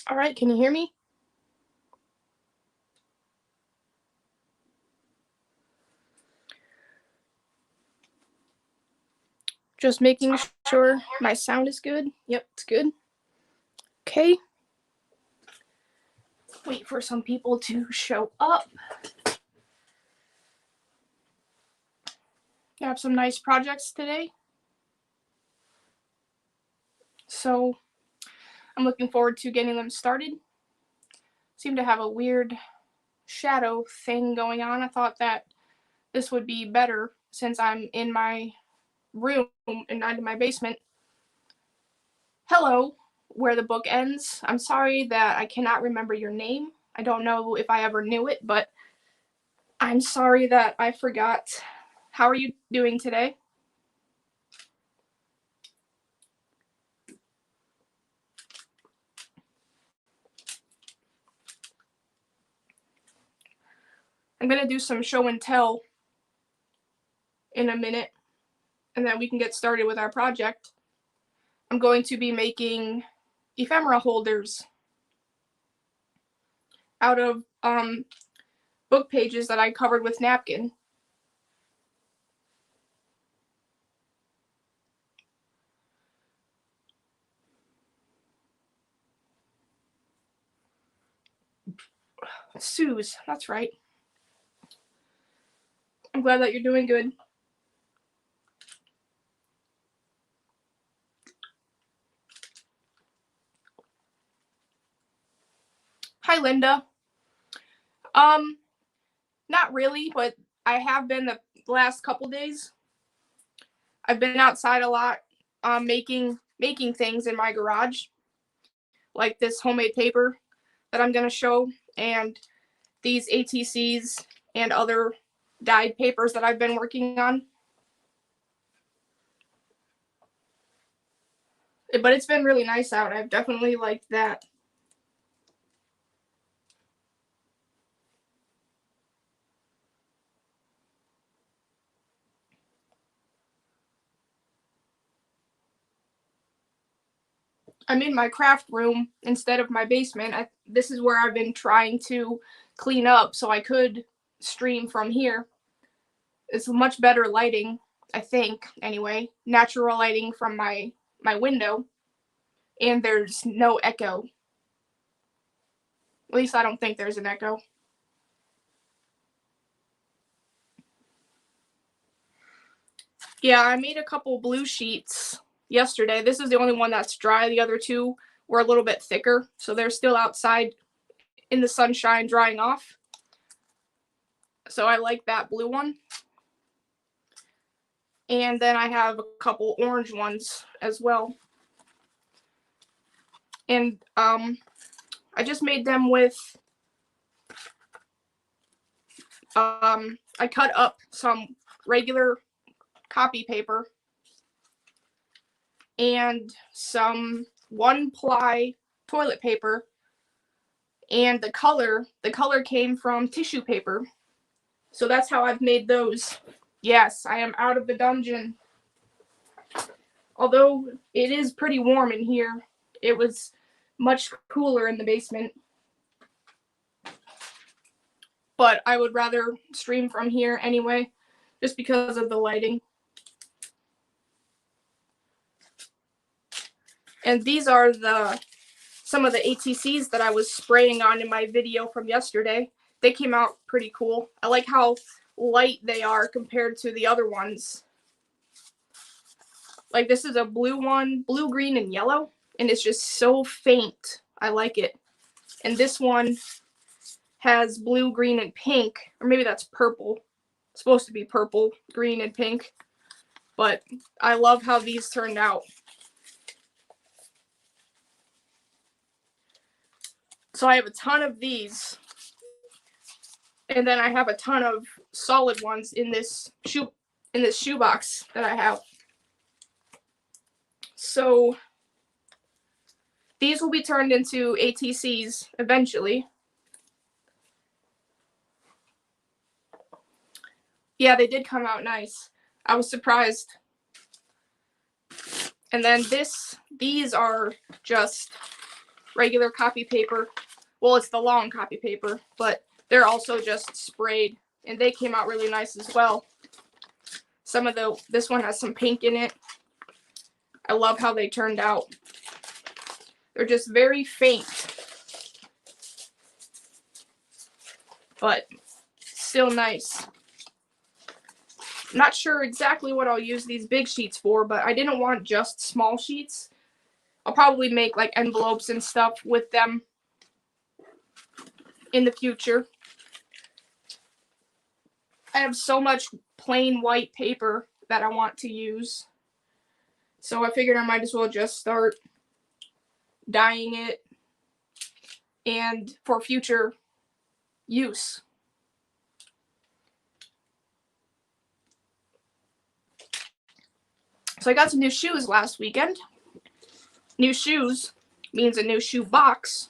All right, can you hear me? Just making sure my sound is good. Yep, it's good. Okay. Wait for some people to show up. I have some nice projects today. So I'm looking forward to getting them started. Seem to have a weird shadow thing going on. I thought that this would be better since I'm in my room and not in my basement. Hello, where the book ends. I'm sorry that I cannot remember your name. I don't know if I ever knew it, but I'm sorry that I forgot. How are you doing today? I'm going to do some show and tell in a minute, and then we can get started with our project. I'm going to be making ephemera holders out of book pages that I covered with napkin. Sue's, that's right. I'm glad that you're doing good. Hi, Linda. Not really, but I have been the last couple days. I've been outside a lot, making things in my garage, like this homemade paper that I'm gonna show, and these ATCs and other dyed papers that I've been working on. But it's been really nice out. I've definitely liked that. I'm in my craft room instead of my basement. This is where I've been trying to clean up so I could stream from here. It's much better lighting, I think, anyway. Natural lighting from my window, and there's no echo. At least I don't think there's an echo. Yeah, I made a couple blue sheets yesterday. This is the only one that's dry. The other two were a little bit thicker, so they're still outside in the sunshine drying off. So I like that blue one. And then I have a couple orange ones as well. And I just made them with I cut up some regular copy paper and some 1-ply toilet paper, and the color came from tissue paper. So that's how I've made those. Yes, I am out of the dungeon. Although it is pretty warm in here, it was much cooler in the basement. But I would rather stream from here anyway, just because of the lighting. And these are some of the ATCs that I was spraying on in my video from yesterday. They came out pretty cool. I like how light they are compared to the other ones. Like this is a blue one, blue, green, and yellow, and it's just so faint. I like it. And this one has blue, green, and pink, or maybe that's purple. It's supposed to be purple, green, and pink. But I love how these turned out. So I have a ton of these, and then I have a ton of solid ones in this shoebox that I have. So these will be turned into ATCs eventually. Yeah, they did come out nice. I was surprised. And then these are just regular copy paper. Well, it's the long copy paper, but they're also just sprayed, and they came out really nice as well. This one has some pink in it. I love how they turned out. They're just very faint, but still nice. I'm not sure exactly what I'll use these big sheets for, but I didn't want just small sheets. I'll probably make like envelopes and stuff with them in the future. I have so much plain white paper that I want to use, so I figured I might as well just start dyeing it and for future use. So I got some new shoes last weekend. New shoes means a new shoe box.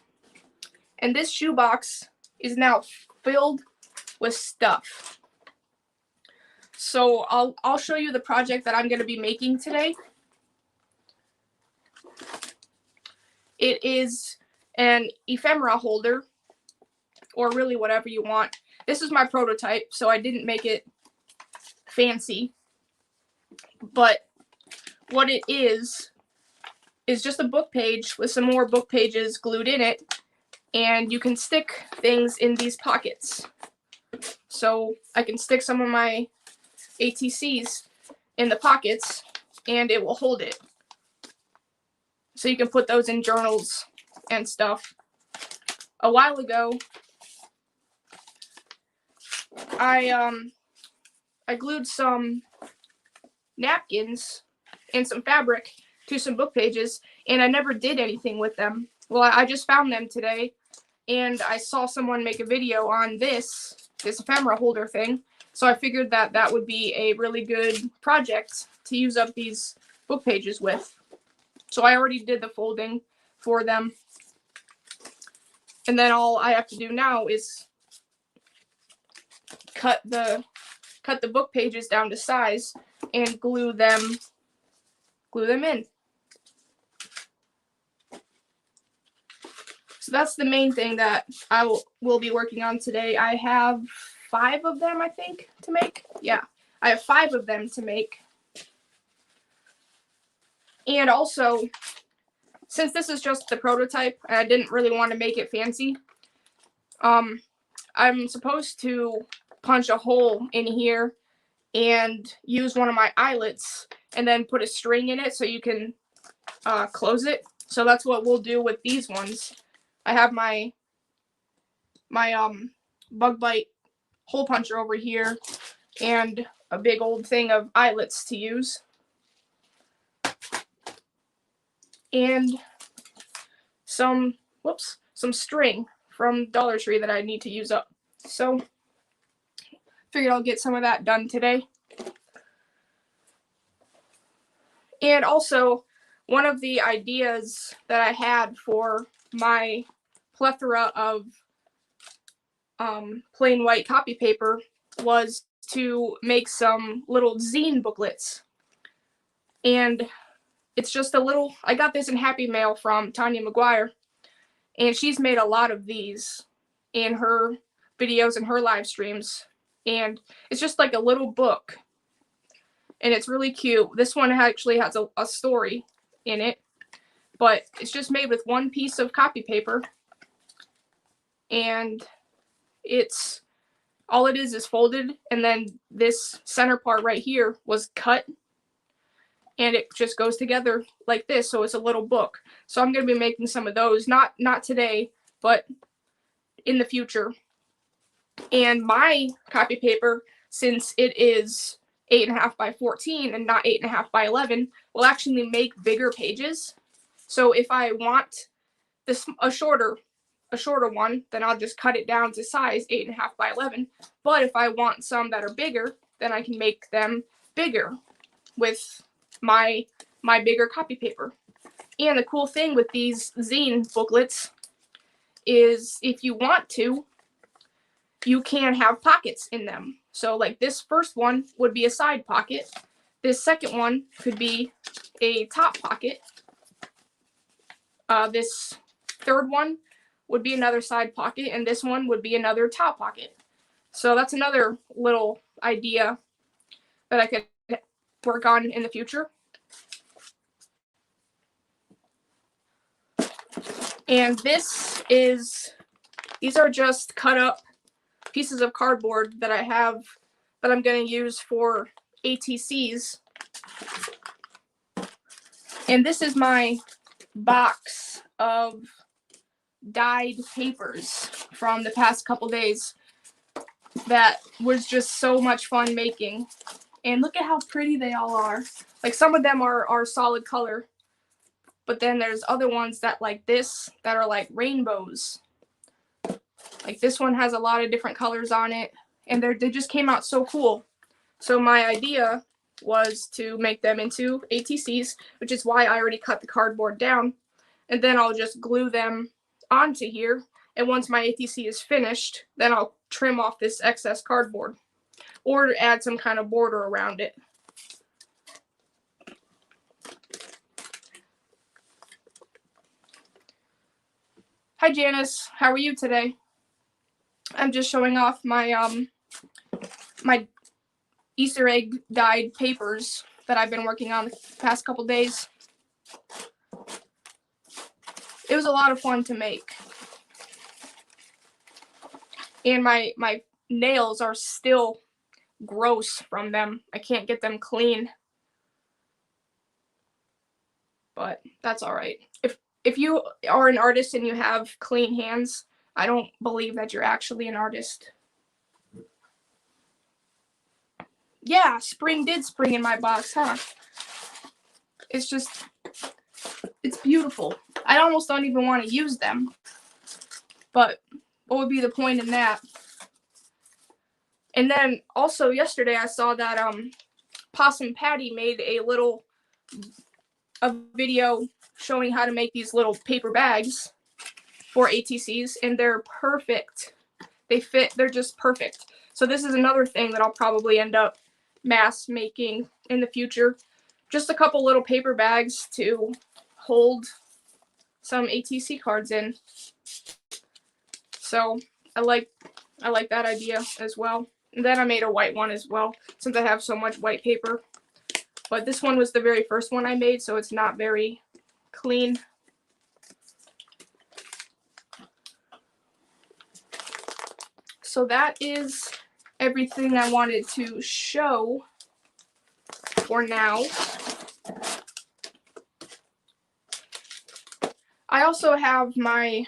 And this shoe box is now filled with stuff. So I'll show you the project that I'm going to be making today. It is an ephemera holder, or really whatever you want. This is my prototype, so I didn't make it fancy. But what it is just a book page with some more book pages glued in it, and you can stick things in these pockets. So I can stick some of my ATCs in the pockets, and it will hold it. So you can put those in journals and stuff. A while ago, I glued some napkins and some fabric to some book pages, and I never did anything with them. Well, I just found them today, and I saw someone make a video on this ephemera holder thing, so I figured that that would be a really good project to use up these book pages with. So I already did the folding for them, and then all I have to do now is cut the book pages down to size and glue them in. So that's the main thing that I will be working on today. I have 5 of them, I think, to make. Yeah, I have 5 of them to make. And also, since this is just the prototype, and I didn't really want to make it fancy, I'm supposed to punch a hole in here and use one of my eyelets and then put a string in it so you can close it. So that's what we'll do with these ones. I have my bug bite hole puncher over here and a big old thing of eyelets to use. And some string from Dollar Tree that I need to use up. So figured I'll get some of that done today. And also, one of the ideas that I had for my plethora of plain white copy paper was to make some little zine booklets. And it's just a little, I got this in Happy Mail from Tanya McGuire, and she's made a lot of these in her videos and her live streams. And it's just like a little book, and it's really cute. This one actually has a story in it, but it's just made with one piece of copy paper, and it's all it is folded, and then this center part right here was cut, and it just goes together like this, so it's a little book. So I'm going to be making some of those, not today, but in the future. And my copy paper, since it is 8.5 by 14 and not 8.5 by 11, will actually make bigger pages. So if I want a shorter one, then I'll just cut it down to size 8.5 by 11. But if I want some that are bigger, then I can make them bigger with my bigger copy paper. And the cool thing with these zine booklets is if you want to, you can have pockets in them. So like this first one would be a side pocket. This second one could be a top pocket. This third one would be another side pocket, and this one would be another top pocket. So that's another little idea that I could work on in the future. And these are just cut up pieces of cardboard that I have that I'm going to use for ATCs. And this is my box of dyed papers from the past couple days that was just so much fun making. And look at how pretty they all are. Like, some of them are solid color, but then there's other ones that like this that are like rainbows. Like this one has a lot of different colors on it, and they just came out so cool. So my idea was to make them into ATCs, which is why I already cut the cardboard down, and then I'll just glue them onto here. And once my ATC is finished, then I'll trim off this excess cardboard or add some kind of border around it. Hi Janice, how are you today? I'm just showing off my my Easter egg dyed papers that I've been working on the past couple days. It was a lot of fun to make. And my nails are still gross from them. I can't get them clean. But that's all right. If you are an artist and you have clean hands, I don't believe that you're actually an artist. Yeah, spring did spring in my box, huh? It's beautiful. I almost don't even want to use them. But what would be the point in that? And then also yesterday I saw that Possum Patty made a video showing how to make these little paper bags for ATCs, and they're perfect. They fit, they're just perfect. So this is another thing that I'll probably end up mass making in the future. Just a couple little paper bags to hold some ATC cards in. So I like that idea as well. And then I made a white one as well, since I have so much white paper. But this one was the very first one I made, so it's not very clean. So that is everything I wanted to show for now. I also have my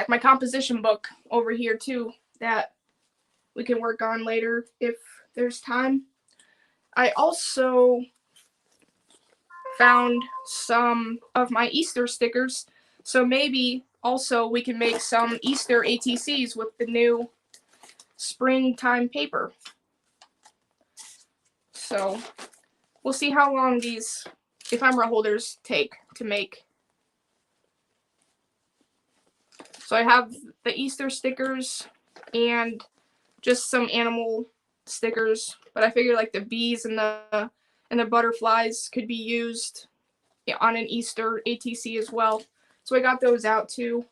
my composition book over here too that we can work on later if there's time. I also found some of my Easter stickers, so maybe also we can make some Easter ATCs with the new springtime paper. So we'll see how long these ephemera holders take to make. So I have the Easter stickers and just some animal stickers, but I figured like the bees and the butterflies could be used on an Easter ATC as well. So I got those out too.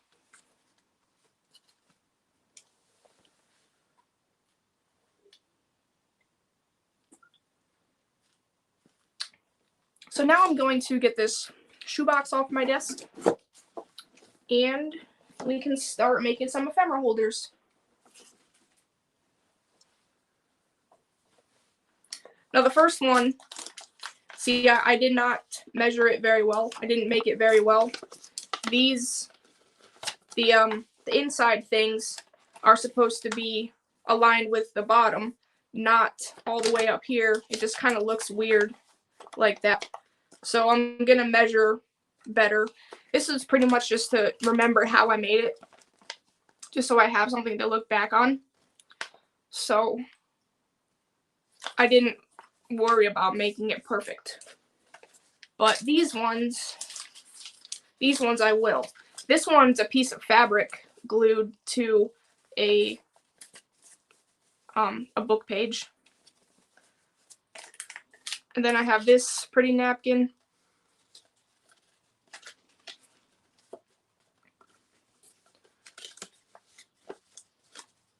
So now I'm going to get this shoebox off my desk, and we can start making some ephemera holders. Now the first one, see, I did not measure it very well. I didn't make it very well. These, the inside things are supposed to be aligned with the bottom, not all the way up here. It just kind of looks weird like that. So I'm going to measure better. This is pretty much just to remember how I made it, just so I have something to look back on. So I didn't worry about making it perfect. But these ones I will. This one's a piece of fabric glued to a book page. And then I have this pretty napkin.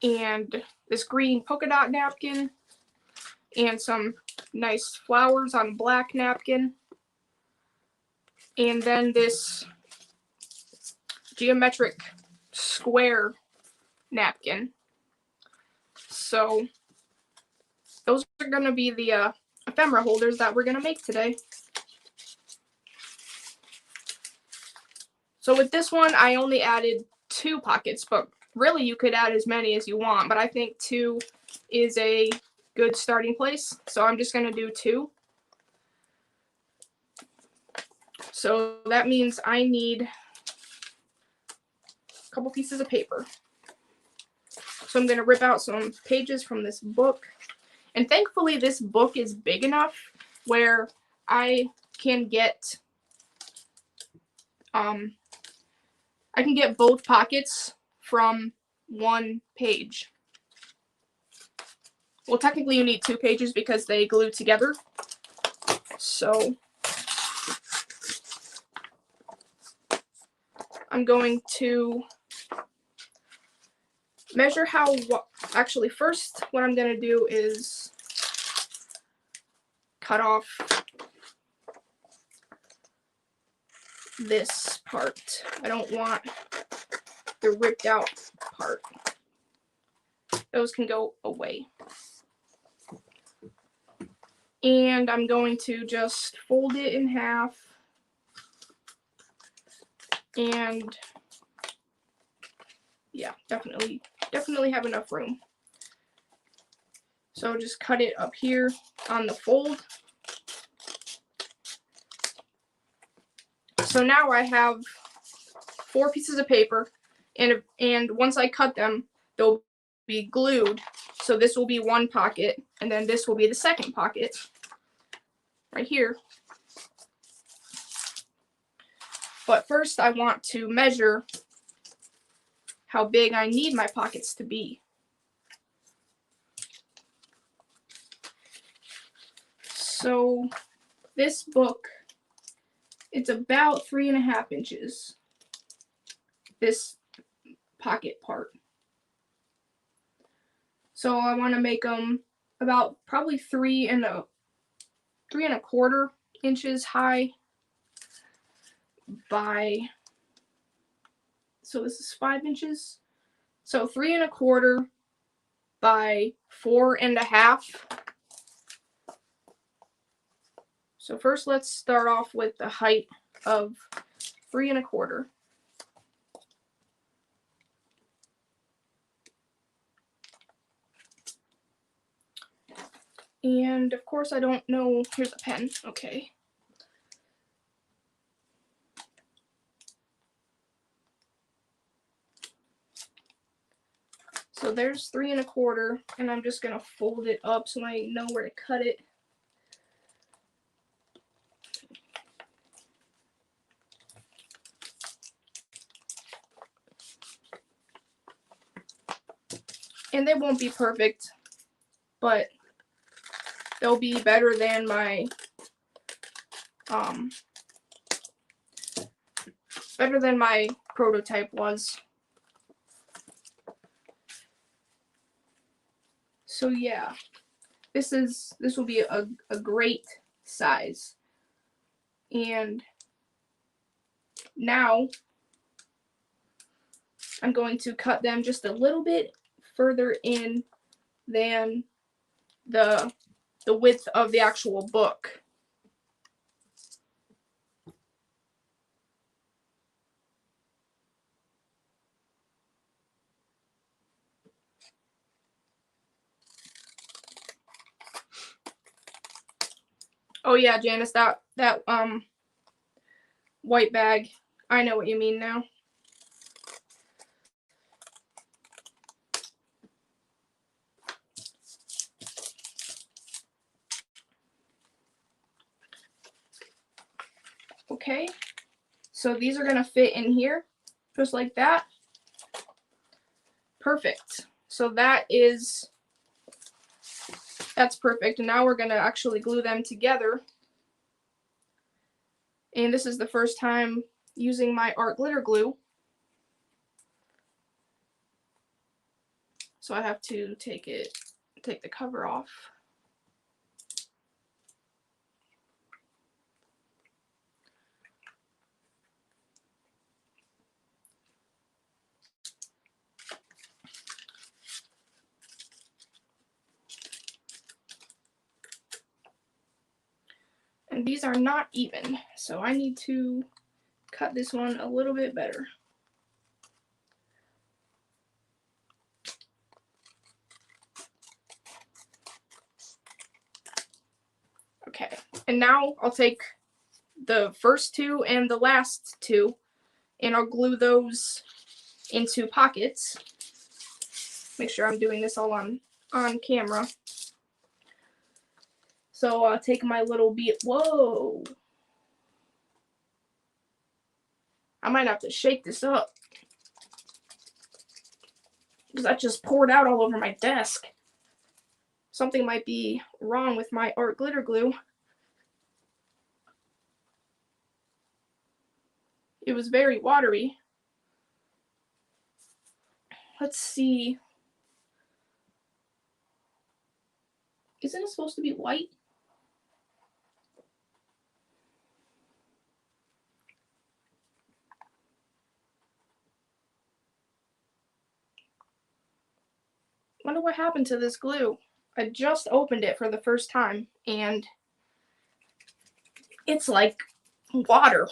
And this green polka dot napkin. And some nice flowers on black napkin. And then this geometric square napkin. So those are going to be the ephemera holders that we're going to make today. So with this one, I only added 2 pockets, but really you could add as many as you want, but I think 2 is a good starting place. So I'm just going to do 2. So that means I need a couple pieces of paper. So I'm going to rip out some pages from this book. And thankfully this book is big enough where I can get both pockets from one page. Well, technically you need 2 pages because they glue together. So I'm going to measure actually first what I'm going to do is cut off this part. I don't want the ripped out part. Those can go away. And I'm going to just fold it in half and yeah, definitely have enough room. So just cut it up here on the fold. So now I have 4 pieces of paper, and once I cut them, they'll be glued. So this will be one pocket, and then this will be the second pocket right here. But first I want to measure how big I need my pockets to be. So this book, it's about 3.5 inches, this pocket part. So I want to make them about probably 3.25 inches high by, so this is 5 inches. So 3.25 by 4.5. So first let's start off with the height of 3.25. And of course I don't know, here's a pen, okay. So there's 3.25, and I'm just gonna fold it up so I know where to cut it. And they won't be perfect, but they'll be better than my prototype was. So yeah, this will be a great size. And now I'm going to cut them just a little bit further in than the width of the actual book. Oh yeah, Janice, that white bag, I know what you mean now. Okay, so these are gonna fit in here, just like that. Perfect. So that is That's perfect. And now we're going to actually glue them together. And this is the first time using my art glitter glue. So I have to take the cover off. And these are not even, so I need to cut this one a little bit better. Okay, and now I'll take the first two and the last two, and I'll glue those into pockets. Make sure I'm doing this all on camera. So I'll take my little whoa! I might have to shake this up, because that just poured out all over my desk. Something might be wrong with my art glitter glue. It was very watery. Let's see. Isn't it supposed to be white? Wonder what happened to this glue. I just opened it for the first time and it's like water.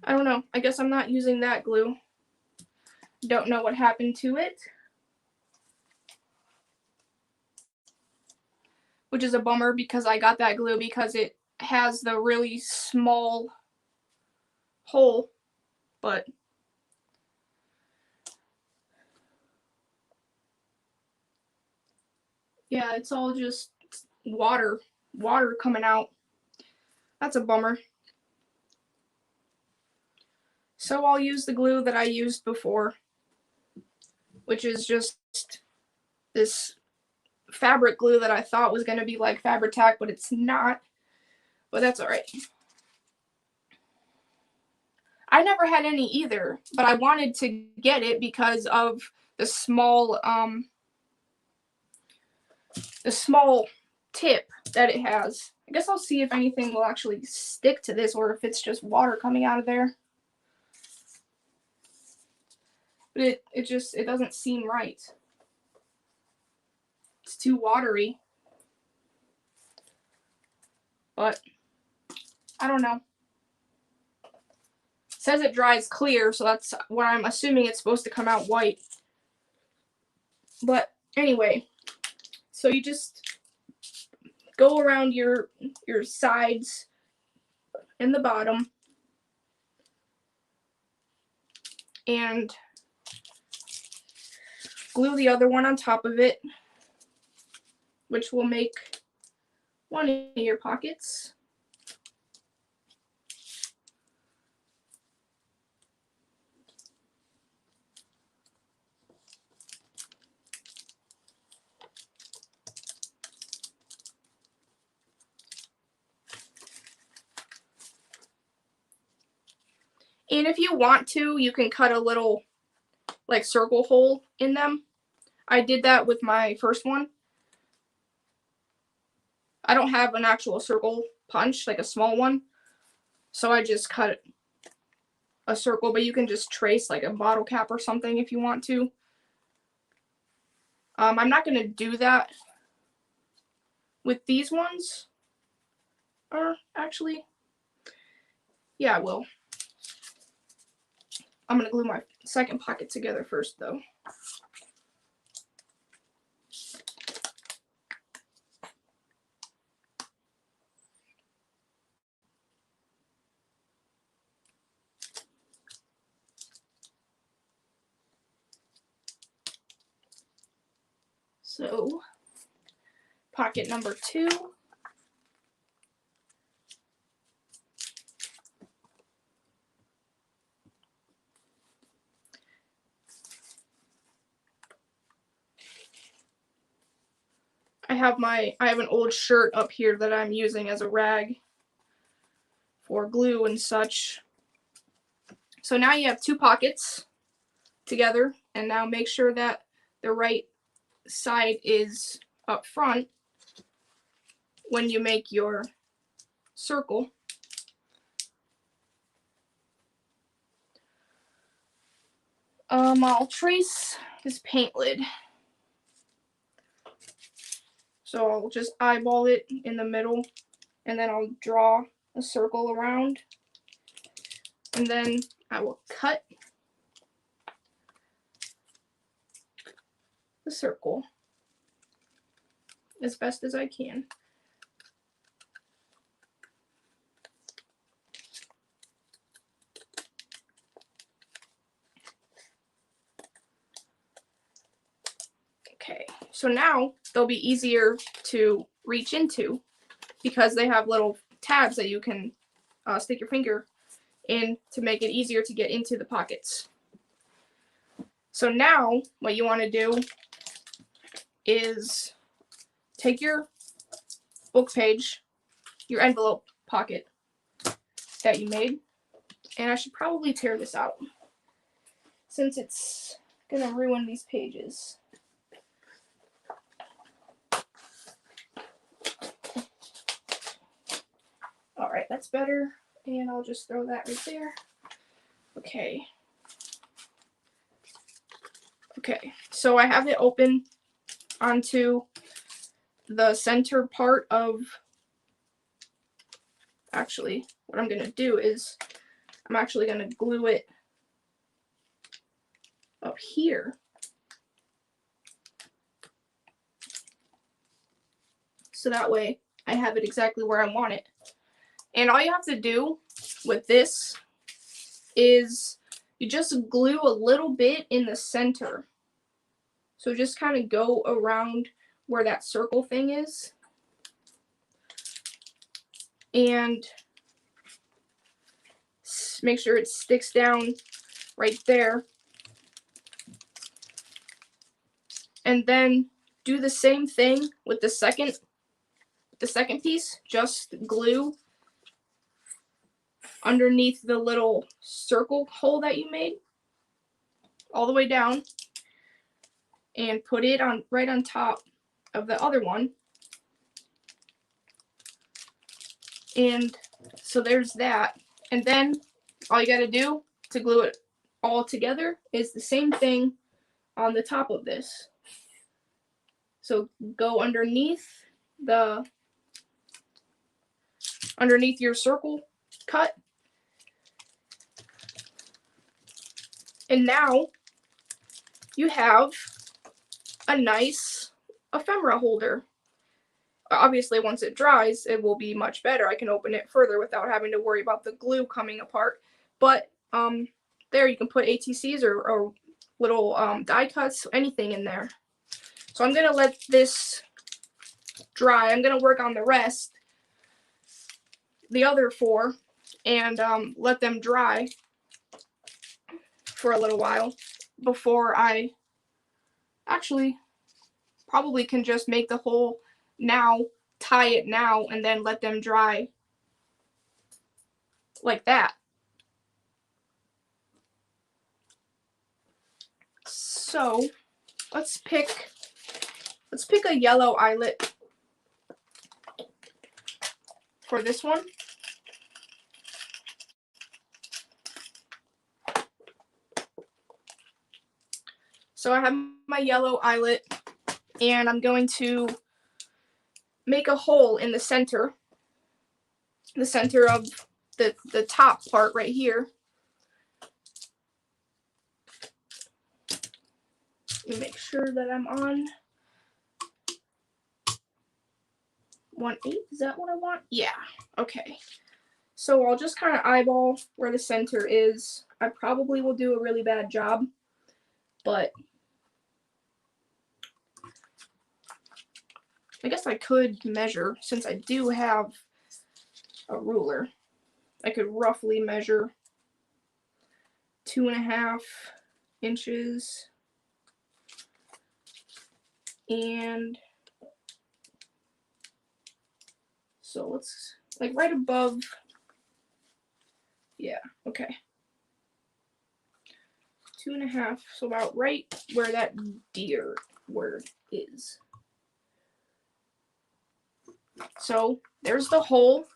I don't know. I guess I'm not using that glue. Don't know what happened to it. Which is a bummer because I got that glue because it has the really small hole, but yeah, it's all just water coming out. That's a bummer. So I'll use the glue that I used before, which is just this fabric glue that I thought was going to be like Fabri-Tac, but it's not. But that's alright. I never had any either, but I wanted to get it because of the small tip that it has. I guess I'll see if anything will actually stick to this or if it's just water coming out of there. But it doesn't seem right. It's too watery. But I don't know. It says it dries clear, so that's what I'm assuming it's supposed to come out white. But anyway, so you just go around your sides and the bottom and glue the other one on top of it, which will make one of your pockets. And if you want to, you can cut a little like circle hole in them. I did that with my first one. I don't have an actual circle punch, like a small one, so I just cut a circle, but you can just trace like a bottle cap or something if you want to. I'm not going to do that with these ones. Or actually, yeah, I will. I'm going to glue my second pocket together first, though. So, pocket number 2. I have an old shirt up here that I'm using as a rag for glue and such. So now you have two pockets together, and now make sure that the right side is up front when you make your circle. I'll trace this paint lid. So I'll just eyeball it in the middle, and then I'll draw a circle around, and then I will cut the circle as best as I can. Okay, so now they'll be easier to reach into because they have little tabs that you can stick your finger in to make it easier to get into the pockets. So now what you want to do is take your book page, your envelope pocket that you made, and I should probably tear this out since it's gonna ruin these pages. Alright, that's better, and I'll just throw that right there. Okay, so I have it open onto the center part of, actually, what I'm gonna do is I'm actually gonna glue it up here. So that way I have it exactly where I want it. And all you have to do with this is you just glue a little bit in the center. So just kind of go around where that circle thing is. And make sure it sticks down right there. And then do the same thing with the second piece. Just glue underneath the little circle hole that you made all the way down, and put it on right on top of the other one. And so there's that. And then all you gotta do to glue it all together is the same thing on the top of this. So go underneath your circle cut, and now you have a nice ephemera holder. Obviously, once it dries, it will be much better. I can open it further without having to worry about the glue coming apart. But there you can put ATCs or little die cuts, anything in there. So I'm gonna let this dry. I'm gonna work on the rest, the other four, and let them dry for a little while before I actually probably can just make the hole now, tie it now, and then let them dry like that. So let's pick a yellow eyelet for this one. So I have my yellow eyelet, and I'm going to make a hole in the center of the top part right here. Make sure that I'm on 1/8. Is that what I want? Yeah. Okay. So I'll just kind of eyeball where the center is. I probably will do a really bad job, but I guess I could measure, since I do have a ruler. I could roughly measure 2.5 inches and So let's, like, right above. Yeah, okay. 2.5, so about right where that deer word is. So there's the hole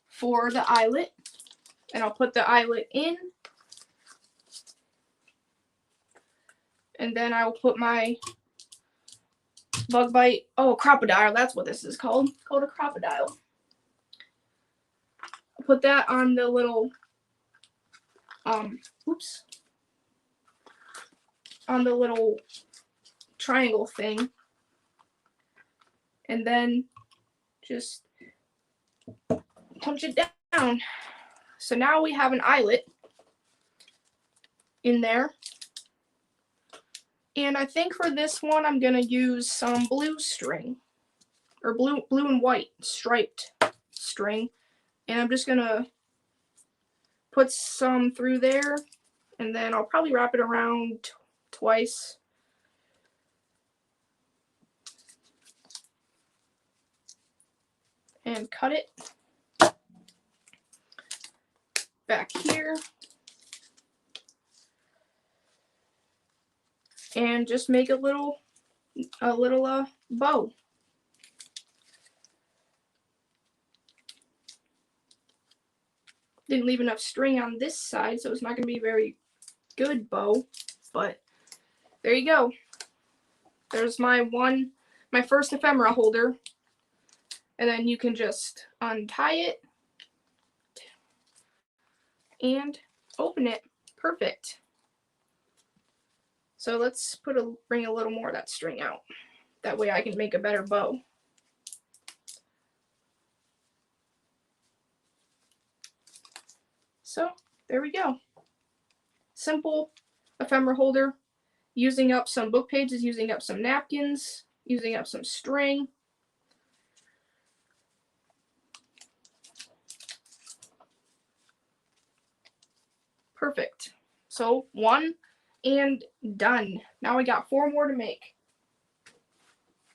for the eyelet, and I'll put the eyelet in, and then I'll put my bug bite. Oh, crocodile, that's what this is called. It's called a crocodile. I'll put that on the little oops, on the little triangle thing, and then just punch it down. So now we have an eyelet in there. And I think for this one I'm gonna use some blue string, or blue and white striped string, and I'm just gonna put some through there, and then I'll probably wrap it around twice. And cut it back here. And just make a little bow. Didn't leave enough string on this side, so it's not going to be a very good bow, but there you go. There's my first ephemera holder, and then you can just untie it and open it. Perfect. So let's bring a little more of that string out. That way I can make a better bow. So there we go. Simple ephemera holder, using up some book pages, using up some napkins, using up some string. Perfect. So 1 and done. Now we got 4 more to make.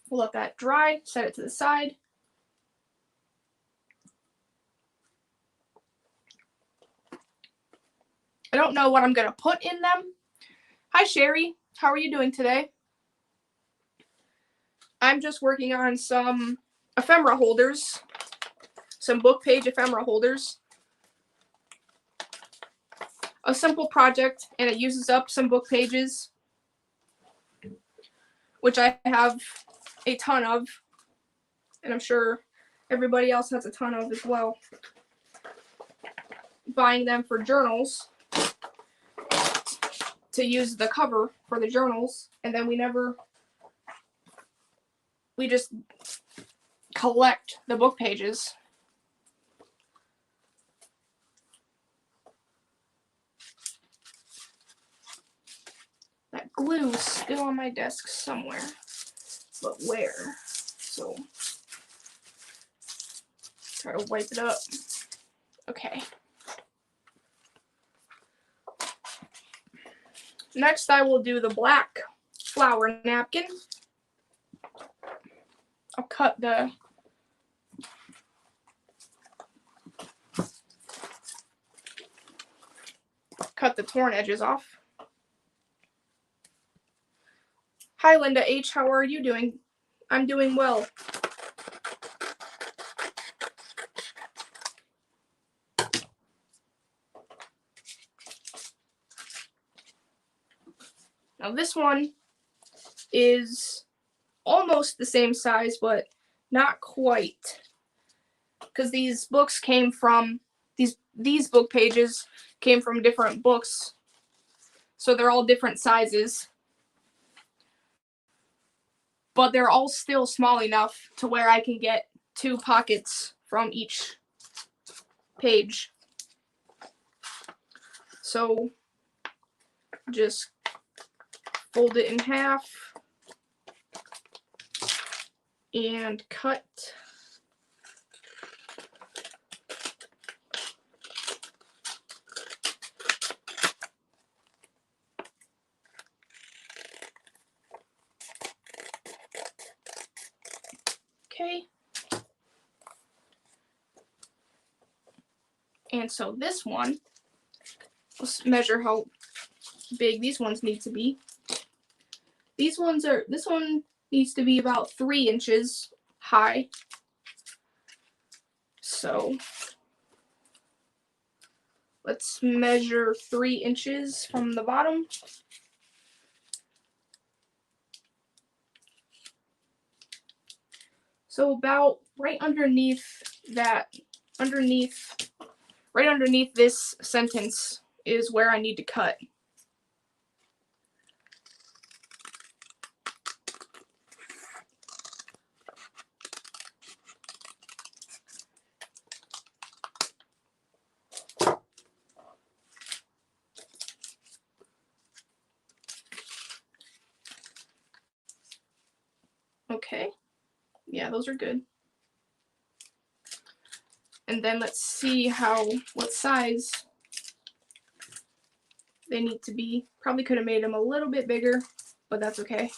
We'll let that dry, set it to the side. I don't know what I'm going to put in them. Hi, Sherry. How are you doing today? I'm just working on some ephemera holders, some book page ephemera holders. A simple project, and it uses up some book pages, which I have a ton of, and I'm sure everybody else has a ton of as well. Buying them for journals to use the cover for the journals, and then we just collect the book pages. That glue is still on my desk somewhere, but where? So try to wipe it up. Okay. Next, I will do the black flower napkin. I'll cut the torn edges off. Hi, Linda H. How are you doing? I'm doing well. Now this one is almost the same size, but not quite, because these books came from these book pages came from different books, so they're all different sizes, but they're all still small enough to where I can get 2 pockets from each page. So just fold it in half and cut. Okay, And so this one, let's measure how big these ones need to be. This one needs to be about 3 inches high. So let's measure 3 inches from the bottom. So about right underneath this sentence is where I need to cut. Okay, yeah, those are good. And then let's see what size they need to be. Probably could have made them a little bit bigger, but that's okay.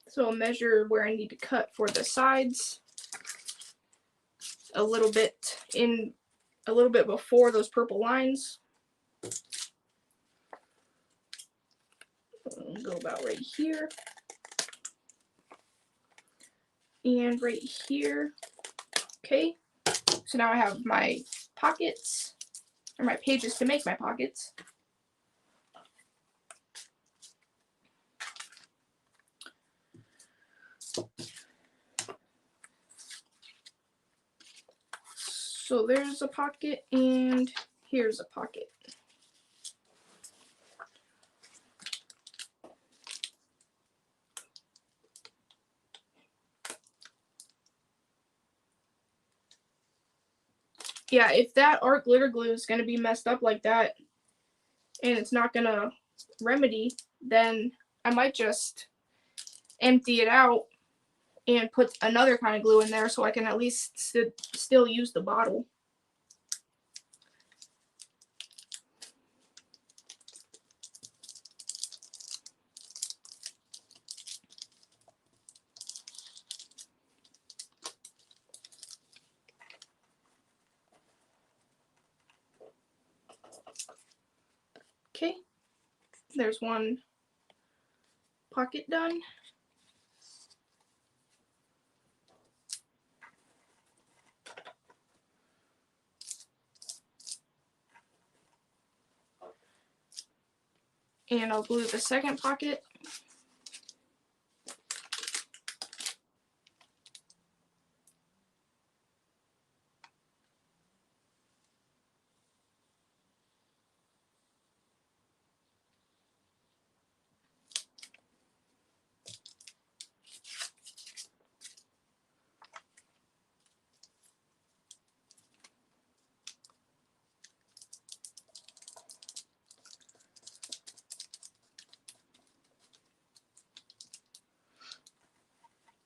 So I'll measure where I need to cut for the sides a little bit before those purple lines. I'll go about right here. And right here. Okay, so now I have my pockets, or my pages to make my pockets. So there's a pocket and here's a pocket. Yeah, if that art glitter glue is going to be messed up like that and it's not going to remedy, then I might just empty it out and put another kind of glue in there so I can at least still use the bottle. Okay, there's one pocket done. And I'll glue the second pocket.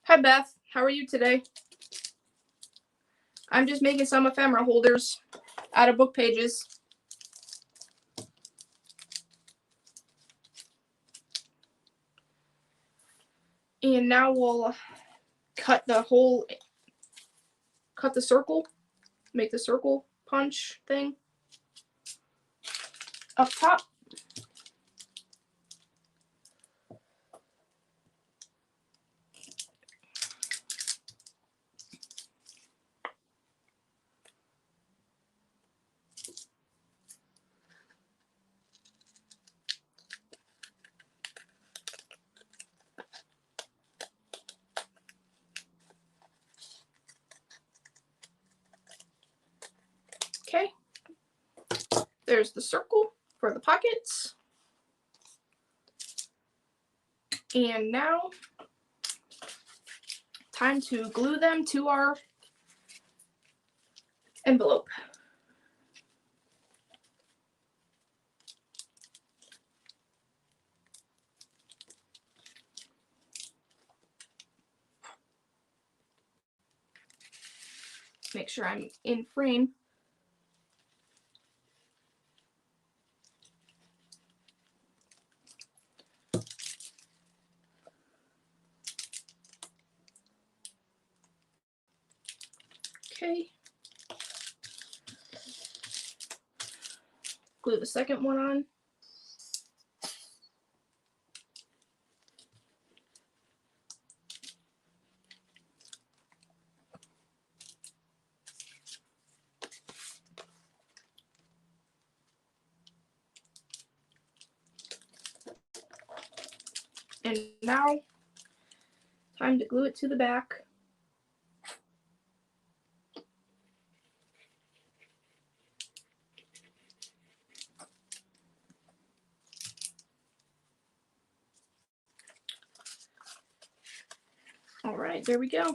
Hi Beth, how are you today? I'm just making some ephemera holders out of book pages. And now we'll cut the circle, make the circle punch thing up top. Okay, there's the circle for the pockets. And now, time to glue them to our envelope. Make sure I'm in frame. Okay. Glue the second one on. And now, time to glue it to the back. All right, there we go.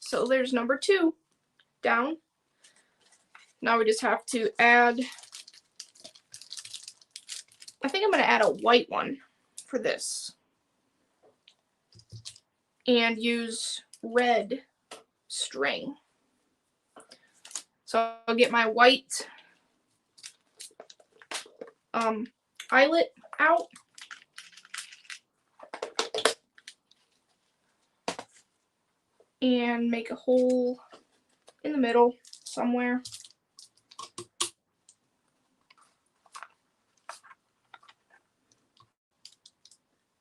So there's number 2 down. Now we just have to add, I think I'm going to add a white one for this. And use red string. So I'll get my white eyelet out. And make a hole in the middle somewhere.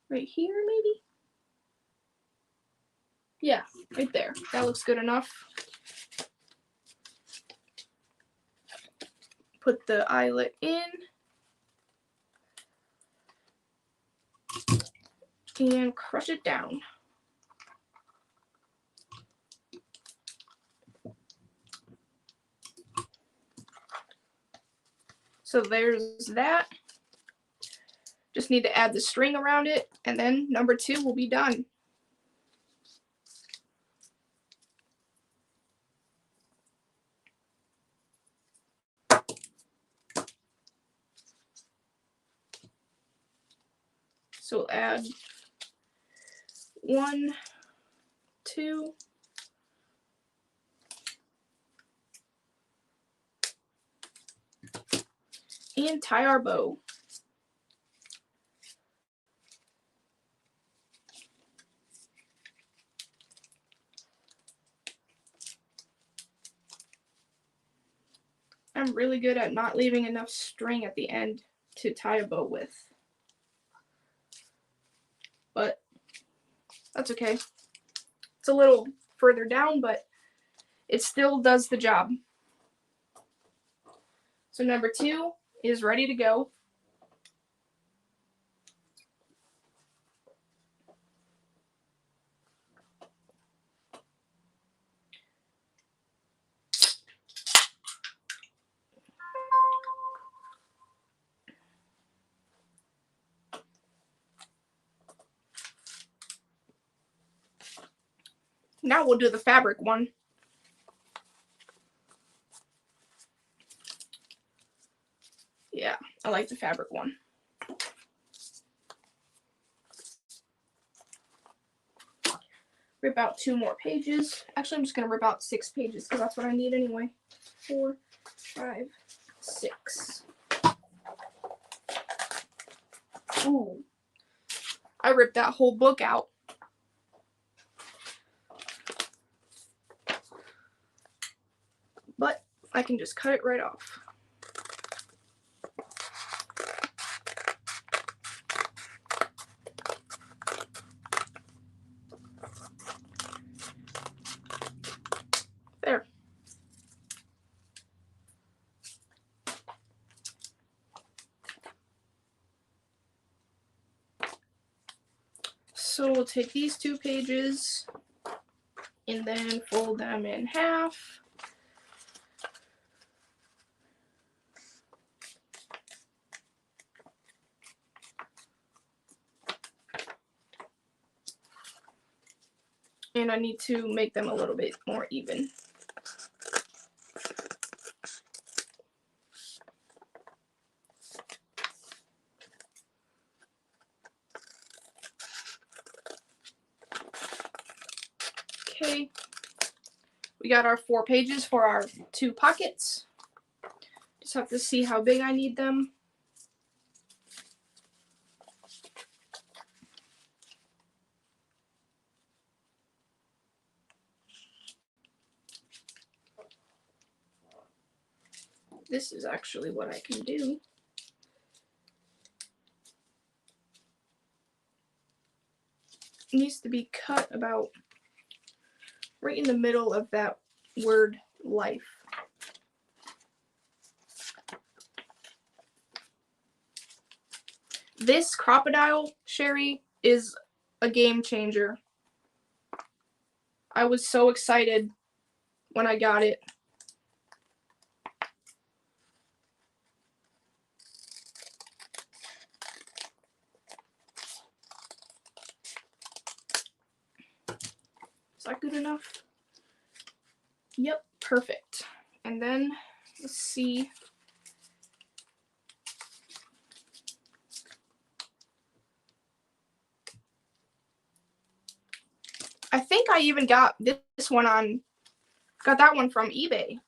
Right here, maybe? Yeah, right there. That looks good enough. Put the eyelet in. And crush it down. So there's that. Just need to add the string around it, and then number 2 will be done. So we'll add 1, 2, and tie our bow. I'm really good at not leaving enough string at the end to tie a bow with. But that's okay. It's a little further down, but it still does the job. So number 2 is ready to go. Now we'll do the fabric one. Yeah, I like the fabric one. Rip out 2 more pages. Actually, I'm just going to rip out 6 pages because that's what I need anyway. 4, 5, 6. Ooh. I ripped that whole book out. But I can just cut it right off. There. So we'll take these 2 pages and then fold them in half. And I need to make them a little bit more even. Okay, we got our 4 pages for our 2 pockets. Just have to see how big I need them. this is actually what I can do. It needs to be cut about right in the middle of that word life. This crocodile sherry is a game changer. I was so excited when I got it. Is that good enough? Yep, perfect. And then, let's see. I think I even got this one on, got that one from eBay.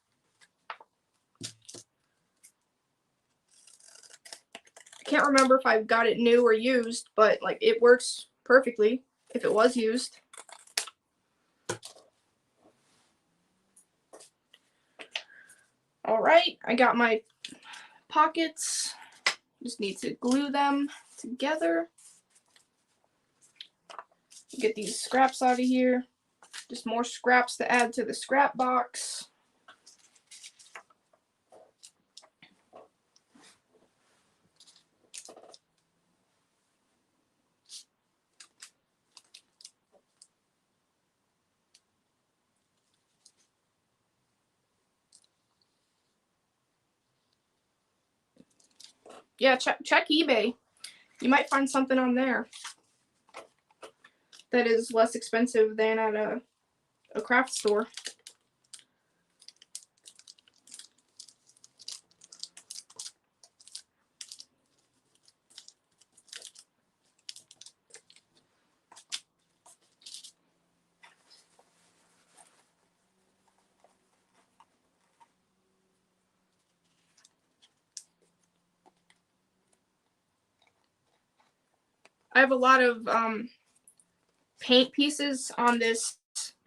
I can't remember if I got it new or used, but like it works perfectly if it was used. All right, I got my pockets. Just need to glue them together. Get these scraps out of here. Just more scraps to add to the scrap box. Yeah, check eBay. You might find something on there that is less expensive than at a craft store. I have a lot of paint pieces on this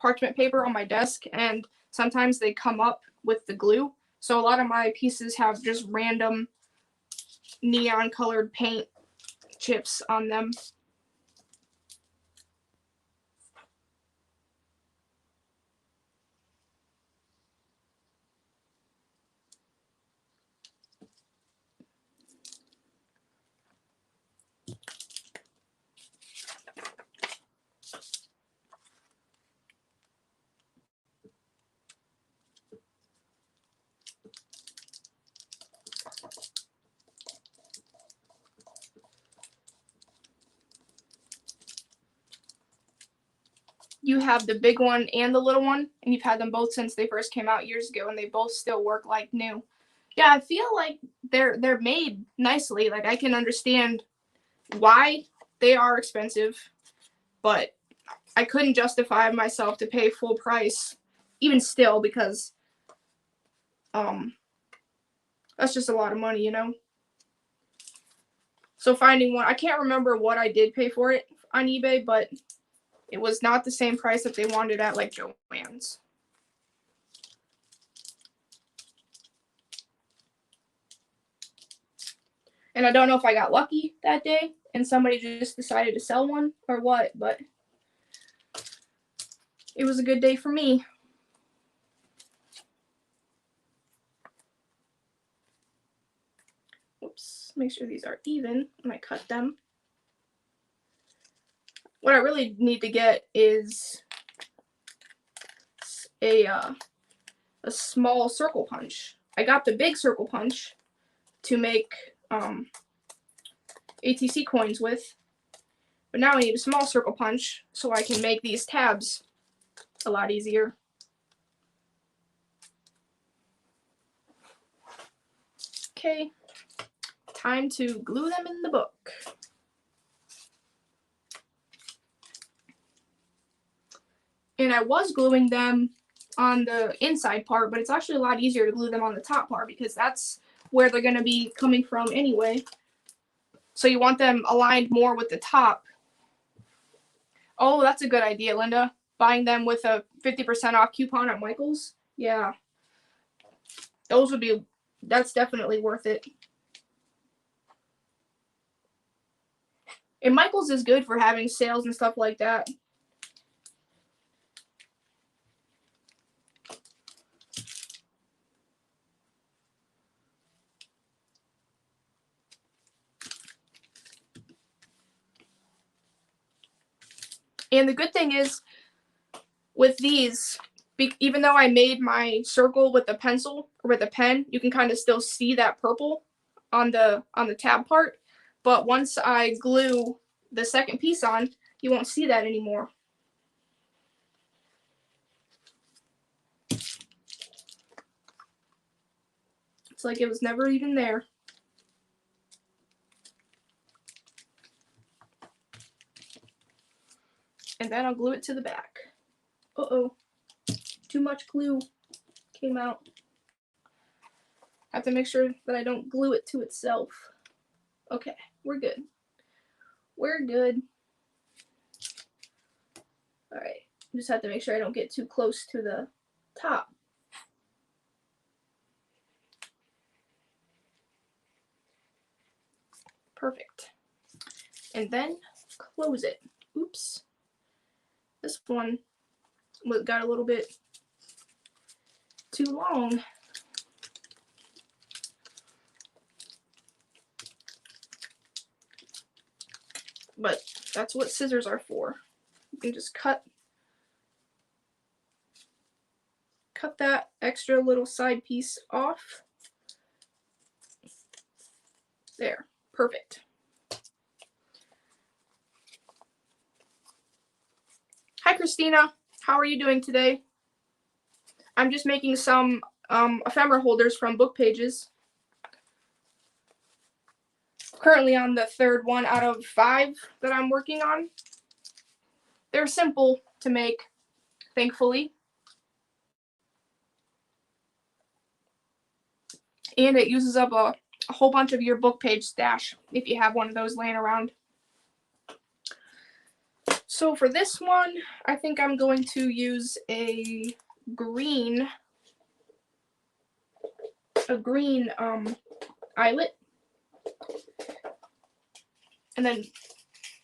parchment paper on my desk, and sometimes they come up with the glue. So a lot of my pieces have just random neon colored paint chips on them. You have the big one and the little one, and you've had them both since they first came out years ago, and they both still work like new. Yeah, I feel like they're made nicely. Like I can understand why they are expensive, but I couldn't justify myself to pay full price, even still, because that's just a lot of money, you know. So finding one, I can't remember what I did pay for it on eBay, but it was not the same price that they wanted at like Joann's. And I don't know if I got lucky that day and somebody just decided to sell one or what, but it was a good day for me. Oops, make sure these are even when I cut them. What I really need to get is a small circle punch. I got the big circle punch to make ATC coins with, but now I need a small circle punch so I can make these tabs a lot easier. Okay, time to glue them in the book. And I was gluing them on the inside part, but it's actually a lot easier to glue them on the top part because that's where they're going to be coming from anyway. So you want them aligned more with the top. Oh, that's a good idea, Linda. Buying them with a 50% off coupon at Michael's. Yeah. Those would be that's definitely worth it. And Michael's is good for having sales and stuff like that. And the good thing is, with these, even though I made my circle with a pencil or with a pen, you can kind of still see that purple on the tab part. But once I glue the second piece on, you won't see that anymore. It's like it was never even there. And then I'll glue it to the back. Uh-oh. Too much glue came out. I have to make sure that I don't glue it to itself. Okay, we're good. We're good. Alright, just have to make sure I don't get too close to the top. Perfect. And then close it. Oops. This one got a little bit too long. But that's what scissors are for. You can just cut that extra little side piece off. There. Perfect. Hi, Christina. How are you doing today? I'm just making some ephemera holders from book pages. Currently on the third one out of 5 that I'm working on. They're simple to make, thankfully. And it uses up a whole bunch of your book page stash if you have one of those laying around. So for this one, I think I'm going to use a green eyelet. And then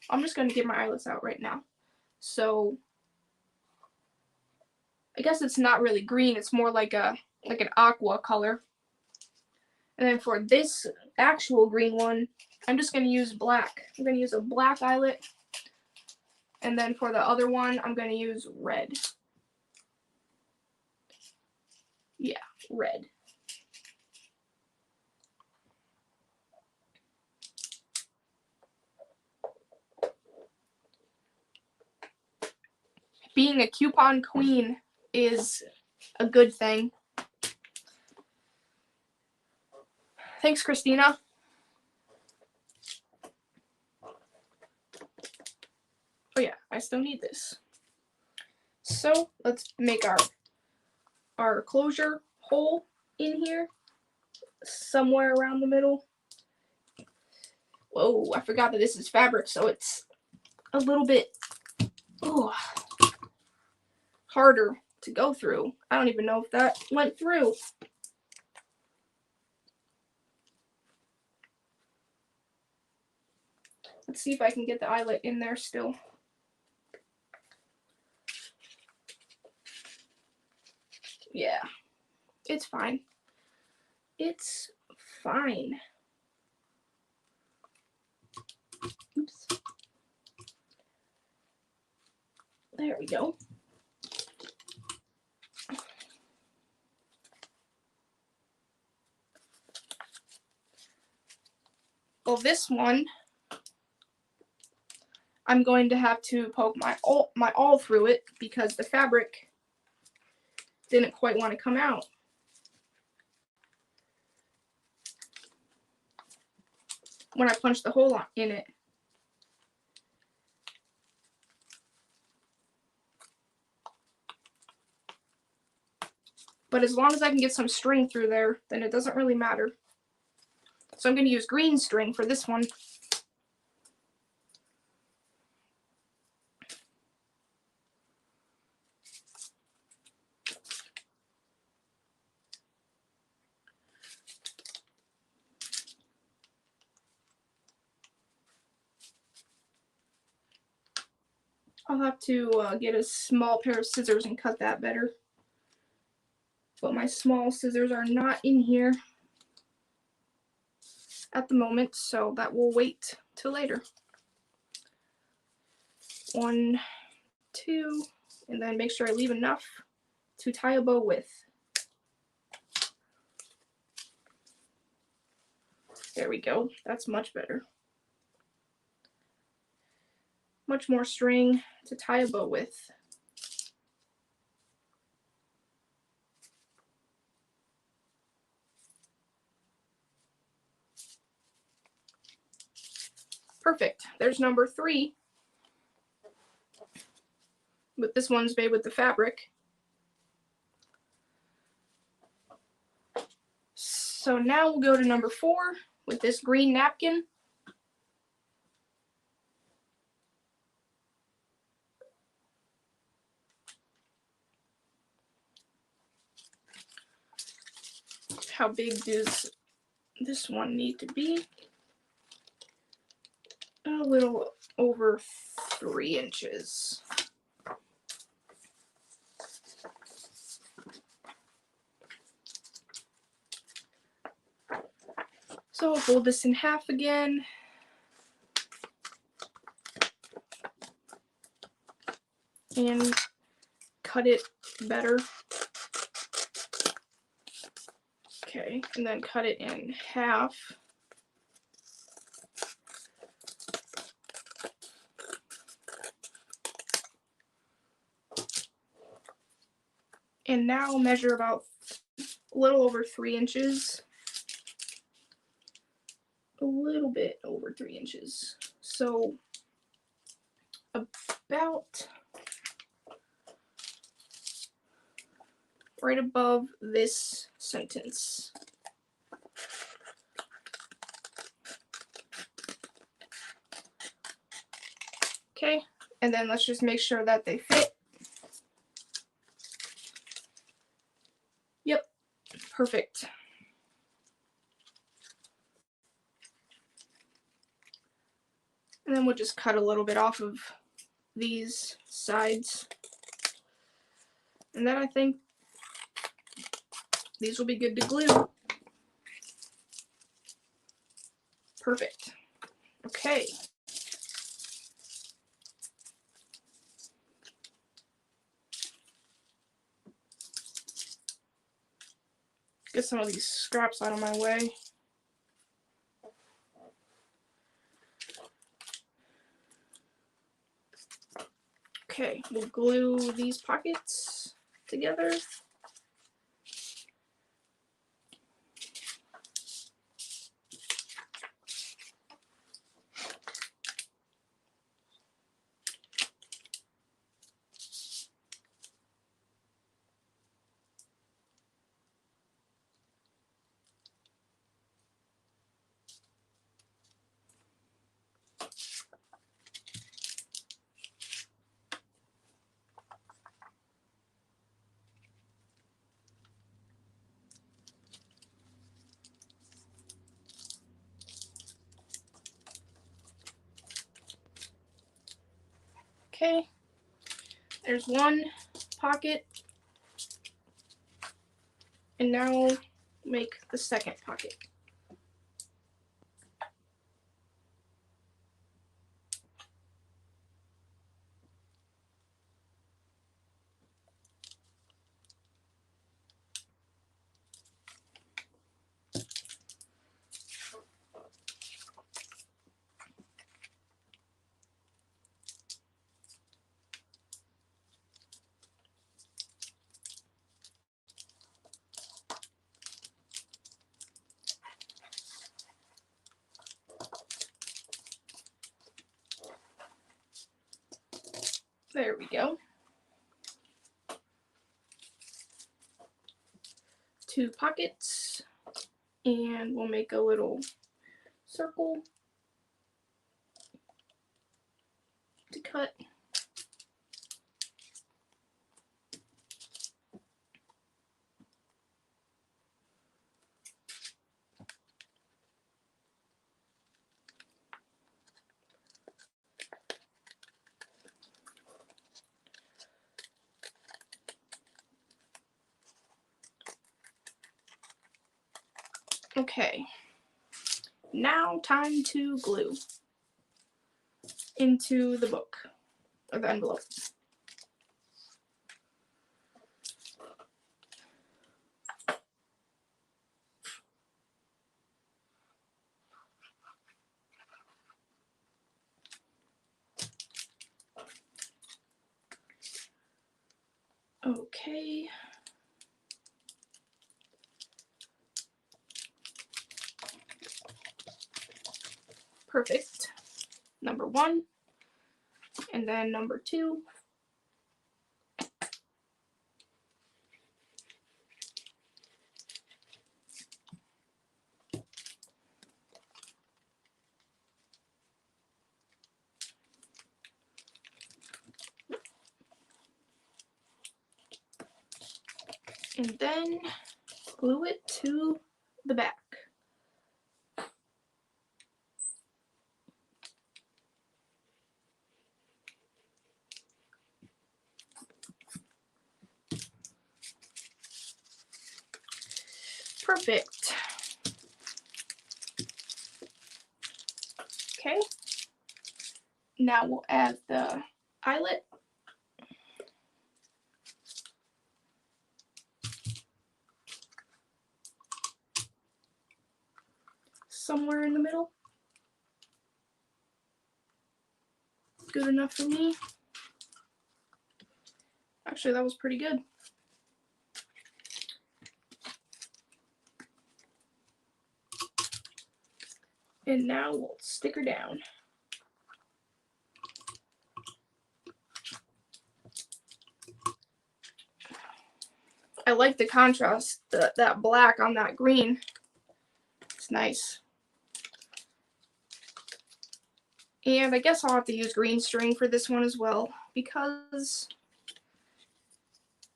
I'm just going to get my eyelets out right now. So I guess it's not really green, it's more like an aqua color. And then for this actual green one, I'm just going to use black. I'm going to use a black eyelet. And then for the other one, I'm going to use red. Yeah, red. Being a coupon queen is a good thing. Thanks, Christina. Oh yeah, I still need this. So let's make our closure hole in here, somewhere around the middle. Whoa, I forgot that this is fabric, so it's a little bit harder to go through. I don't even know if that went through. Let's see if I can get the eyelet in there still. Yeah, it's fine. It's fine. Oops. There we go. Well, this one, I'm going to have to poke my awl through it because the fabric didn't quite want to come out. When I punched the hole in it. But as long as I can get some string through there, then it doesn't really matter. So I'm going to use green string for this one. I'll have to get a small pair of scissors and cut that better. But my small scissors are not in here at the moment, so that will wait till later. 1, 2, and then make sure I leave enough to tie a bow with. There we go. That's much better. Much more string to tie a bow with. Perfect. There's number 3. But this one's made with the fabric. So now we'll go to number 4 with this green napkin. How big does this one need to be? A little over 3 inches. So I'll fold this in half again. And cut it better. Okay, and then cut it in half. And now measure about a little over 3 inches. A little bit over 3 inches. So about right above this sentence. Okay, and then let's just make sure that they fit. Yep, perfect. And then we'll just cut a little bit off of these sides. And then I think these will be good to glue. Perfect. Okay. Get some of these scraps out of my way. Okay, we'll glue these pockets together. Okay, there's one pocket, and now make the second pocket. There we go. 2 pockets, and we'll make a little circle to cut. Okay. Now time to glue into the book, or the envelope. Okay. Perfect. Number 1. And then number 2. And then glue it to the back. Perfect. Okay. Now we'll add the eyelet. Somewhere in the middle. Good enough for me. Actually, that was pretty good. And now we'll stick her down. I like the contrast, that black on that green. It's nice. And I guess I'll have to use green string for this one as well, because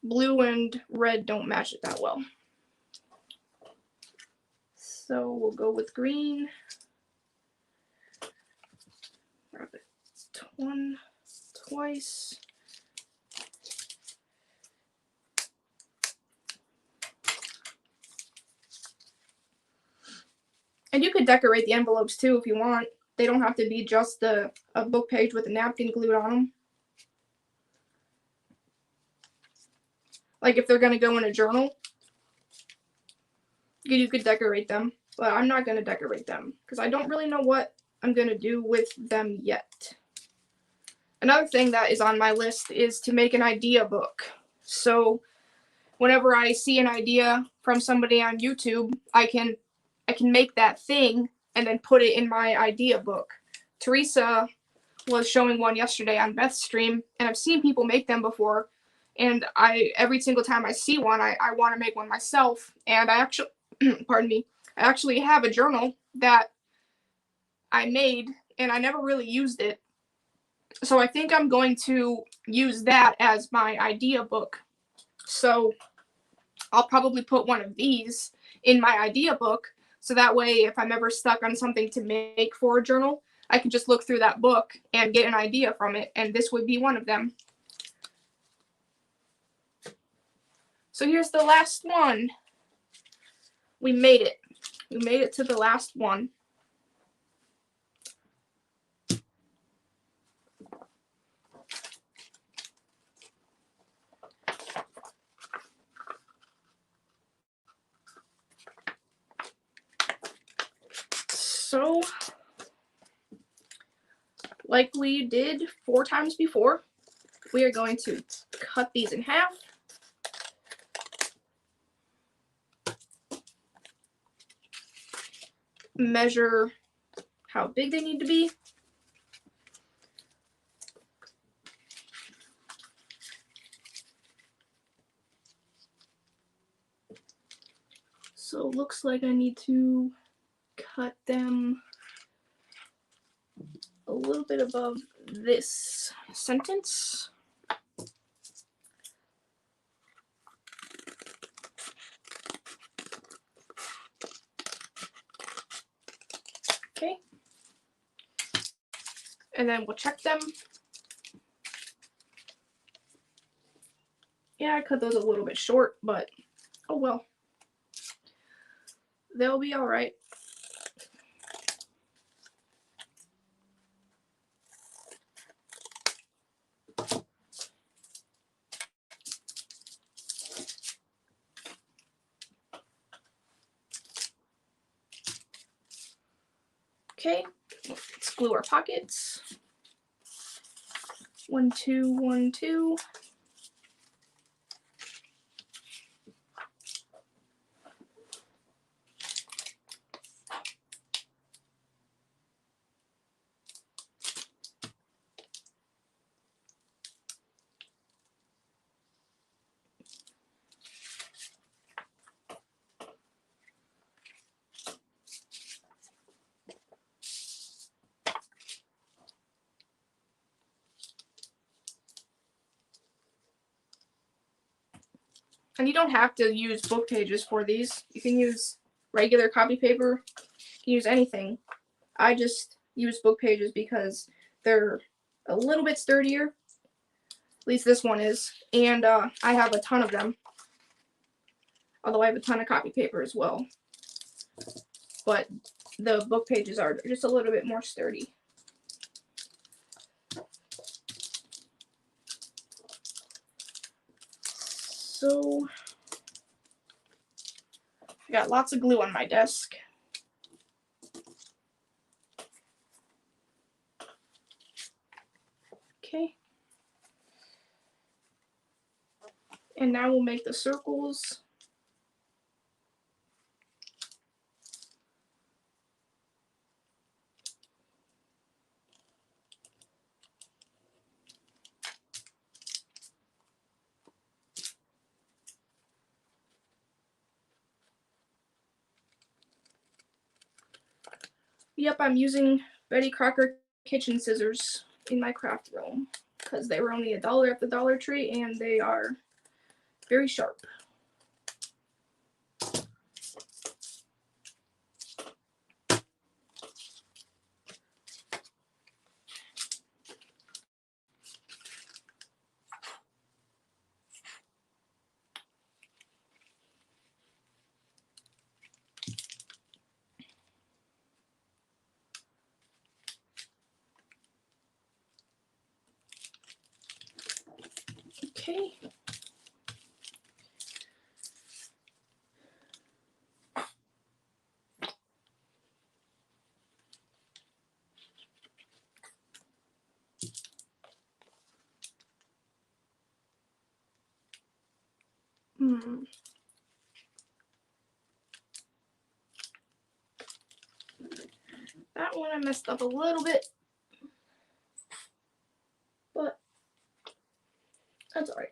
blue and red don't match it that well. So we'll go with green. Wrap it twice. And you could decorate the envelopes too if you want. They don't have to be just a book page with a napkin glued on them. Like if they're going to go in a journal, you could decorate them. But I'm not going to decorate them because I don't really know what I'm going to do with them yet. Another thing that is on my list is to make an idea book. So whenever I see an idea from somebody on YouTube, I can make that thing and then put it in my idea book. Teresa was showing one yesterday on Beth's stream, and I've seen people make them before, and every single time I see one, I want to make one myself. And I actually pardon me, I actually have a journal that I made, and I never really used it. So I think I'm going to use that as my idea book. So I'll probably put one of these in my idea book, so that way if I'm ever stuck on something to make for a journal, I can just look through that book and get an idea from it, and this would be one of them. So here's the last one. We made it. We made it to the last one. So, like we did 4 times before, we are going to cut these in half. Measure how big they need to be. So it looks like I need to cut them a little bit above this sentence. Okay. And then we'll check them. Yeah, I cut those a little bit short, but oh well. They'll be all right. Okay, let's glue our pockets. 1, 2, 1, 2. And you don't have to use book pages for these. You can use regular copy paper. You can use anything. I just use book pages because they're a little bit sturdier. At least this one is. And I have a ton of them. Although I have a ton of copy paper as well. But the book pages are just a little bit more sturdy. So I got lots of glue on my desk. Okay. And now we'll make the circles. Yep, I'm using Betty Crocker kitchen scissors in my craft room because they were only $1 at the Dollar Tree and they are very sharp. Okay. That one I messed up a little bit, but that's alright.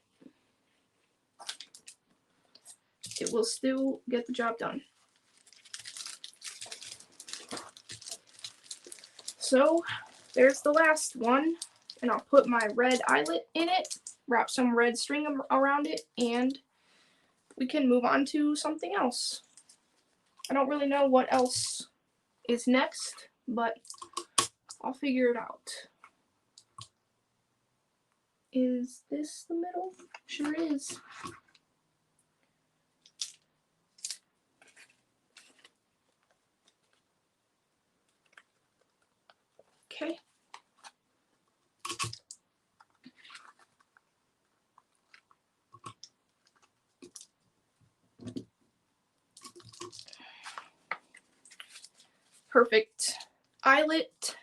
It will still get the job done. So there's the last one, and I'll put my red eyelet in it, wrap some red string around it, and we can move on to something else. I don't really know what else is next, but I'll figure it out. Is this the middle? Sure is. Okay. Perfect eyelet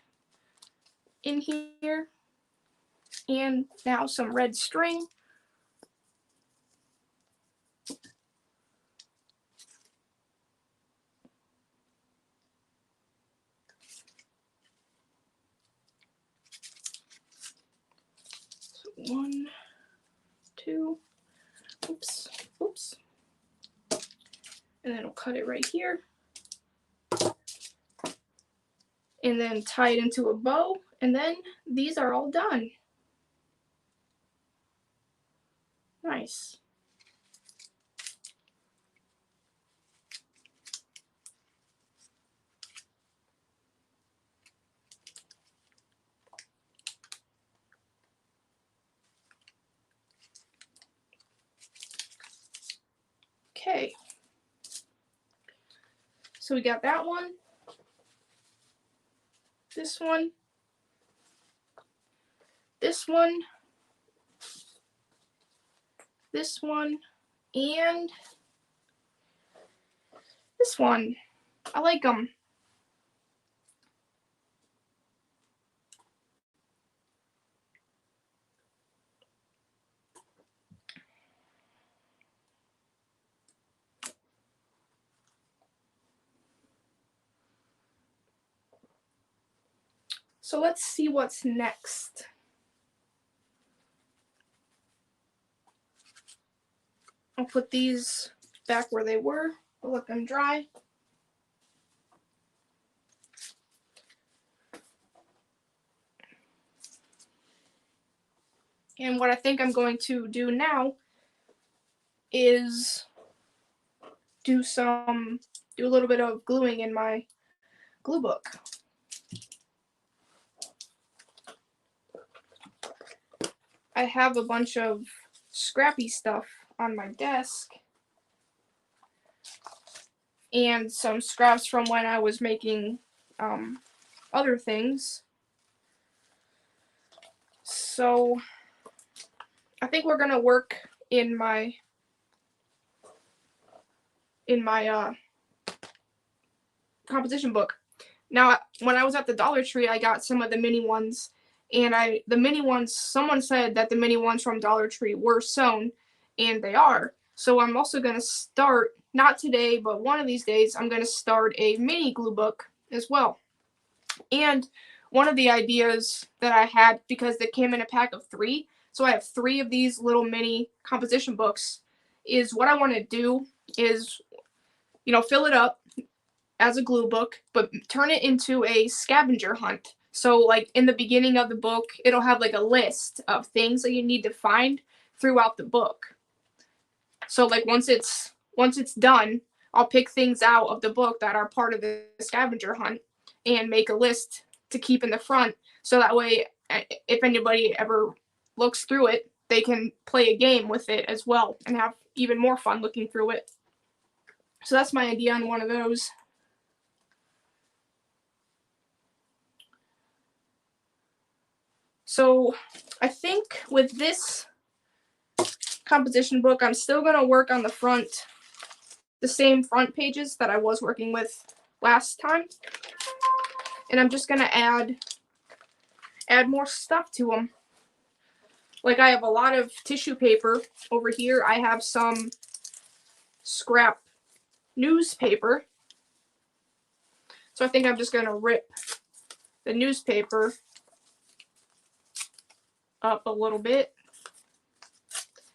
in here. And now some red string. So 1, 2, oops, oops. And then we'll cut it right here. And then tie it into a bow, and then these are all done. Nice. Okay. So we got that one, this one, this one, this one, and this one. I like them. So let's see what's next. I'll put these back where they were. I'll let them dry. And what I think I'm going to do now is do a little bit of gluing in my glue book. I have a bunch of scrappy stuff on my desk and some scraps from when I was making other things. So I think we're gonna work in my composition book. Now, when I was at the Dollar Tree, I got some of the mini ones, and someone said that the mini ones from Dollar Tree were sewn, and they are. So I'm also gonna start, not today, but one of these days, I'm gonna start a mini glue book as well. And one of the ideas that I had, because they came in a pack of 3, so I have 3 of these little mini composition books, is what I want to do is, fill it up as a glue book, but turn it into a scavenger hunt. So like in the beginning of the book, it'll have like a list of things that you need to find throughout the book. So like once it's done, I'll pick things out of the book that are part of the scavenger hunt and make a list to keep in the front, so that way if anybody ever looks through it, they can play a game with it as well and have even more fun looking through it. So that's my idea on one of those. So I think with this composition book, I'm still going to work on the same front pages that I was working with last time. And I'm just going to add more stuff to them. Like I have a lot of tissue paper over here. I have some scrap newspaper. So I think I'm just going to rip the newspaper up a little bit.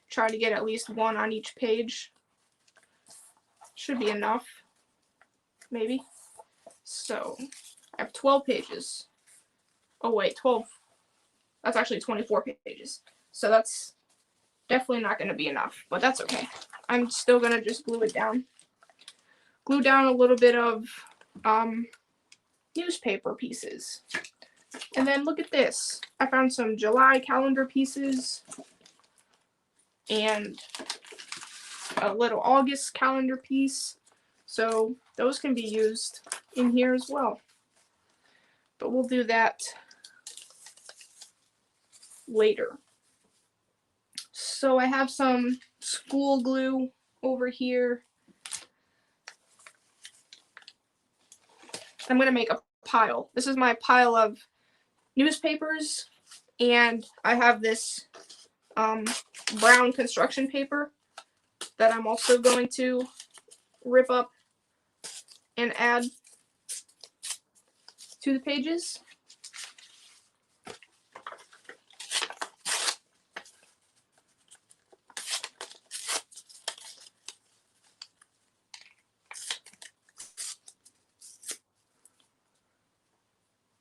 Try to get at least one on each page. Should be enough. Maybe. So I have 12 pages. Oh wait, 12. That's actually 24 pages. So that's definitely not going to be enough, but that's okay. I'm still going to just glue it down. Glue down a little bit of newspaper pieces. And then look at this. I found some July calendar pieces and a little August calendar piece. So those can be used in here as well. But we'll do that later. So I have some school glue over here. I'm going to make a pile. This is my pile of newspapers, and I have this brown construction paper that I'm also going to rip up and add to the pages.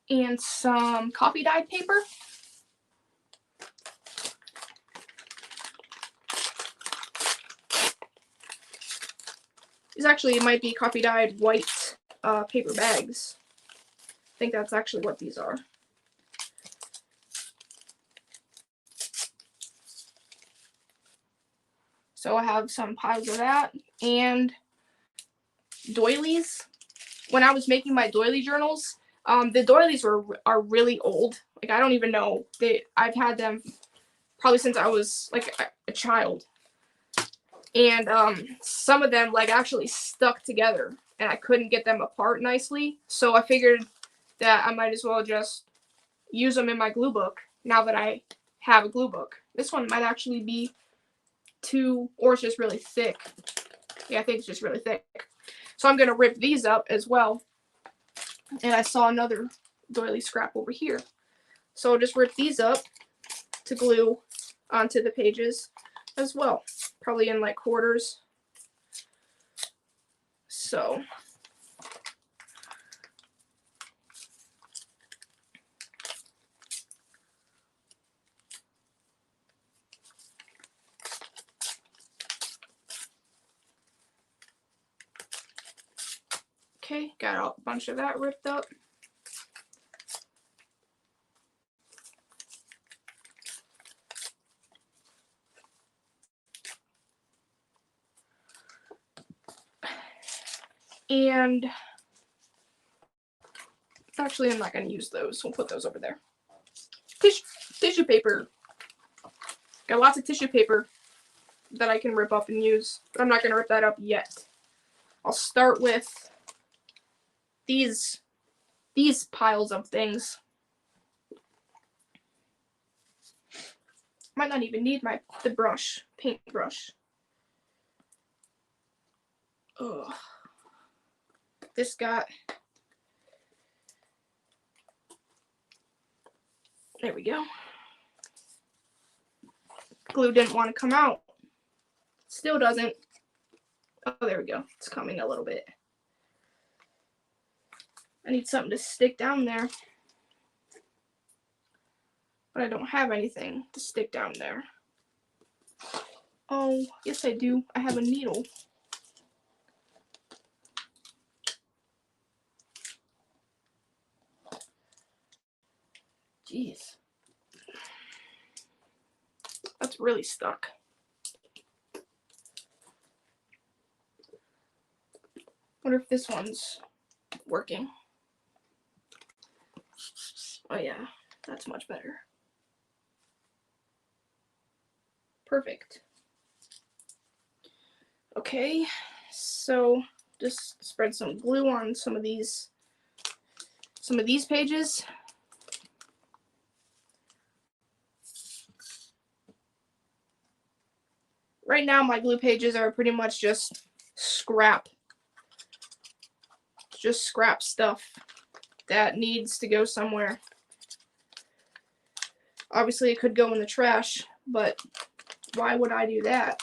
And some coffee dyed paper. These actually might be coffee dyed white paper bags. I think that's actually what these are. So I have some piles of that and doilies. when I was making my doily journals, the doilies are really old. Like I don't even know. I've had them probably since I was like a child. And some of them like actually stuck together and I couldn't get them apart nicely. So I figured that I might as well just use them in my glue book now that I have a glue book. This one might actually be too, or it's just really thick. Yeah, I think it's just really thick. So I'm going to rip these up as well. And I saw another doily scrap over here. So I'll just rip these up to glue onto the pages as well. Probably in like quarters. So okay, got a bunch of that ripped up. And actually, I'm not going to use those. We'll put those over there. Tissue paper. Got lots of tissue paper that I can rip up and use, but I'm not going to rip that up yet. I'll start with these piles of things. Might not even need the brush, paint brush. Ugh. This got, there we go. Glue didn't want to come out. Still doesn't. Oh, there we go. It's coming a little bit. I need something to stick down there. But I don't have anything to stick down there. Oh, yes I do. I have a needle. Jeez. That's really stuck. Wonder if this one's working. Oh yeah, that's much better. Perfect. Okay, so just spread some glue on some of these pages. Right now my glue pages are pretty much just scrap stuff that needs to go somewhere. Obviously it could go in the trash, but why would I do that?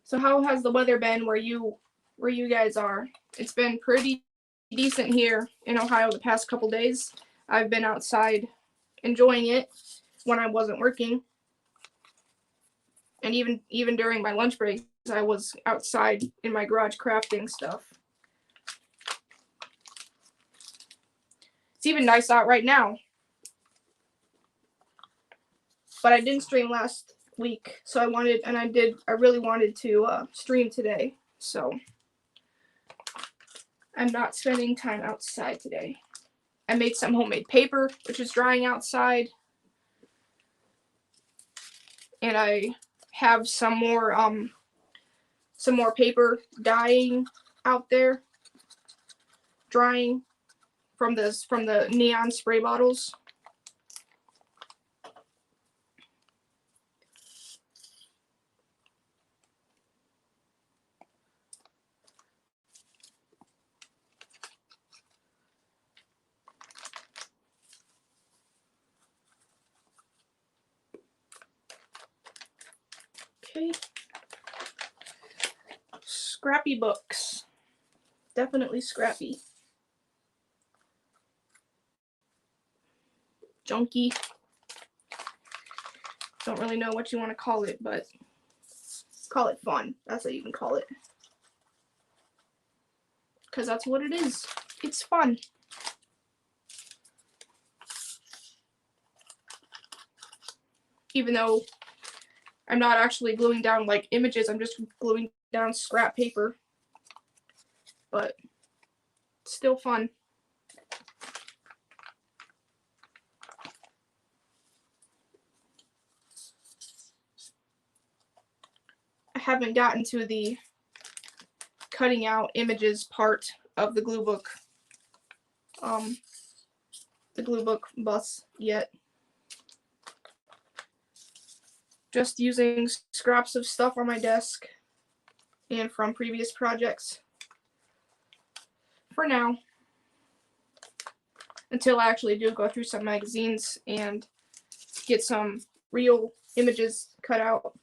So how has the weather been where you guys are? It's been pretty decent here in Ohio the past couple days. I've been outside enjoying it when I wasn't working. And even during my lunch breaks, I was outside in my garage crafting stuff. It's even nice out right now. But I didn't stream last week, so I really wanted to stream today. So I'm not spending time outside today. I made some homemade paper, which is drying outside. And I have some more paper dyeing out there, drying from the neon spray bottles. Okay. Scrappy books. Definitely scrappy. Junky. Don't really know what you want to call it, but call it fun. That's what you can call it. Because that's what it is. It's fun. Even though I'm not actually gluing down like images, I'm just gluing down scrap paper. But still fun. I haven't gotten to the cutting out images part of the glue book bus yet. Just using scraps of stuff on my desk and from previous projects for now, until I actually do go through some magazines and get some real images cut out.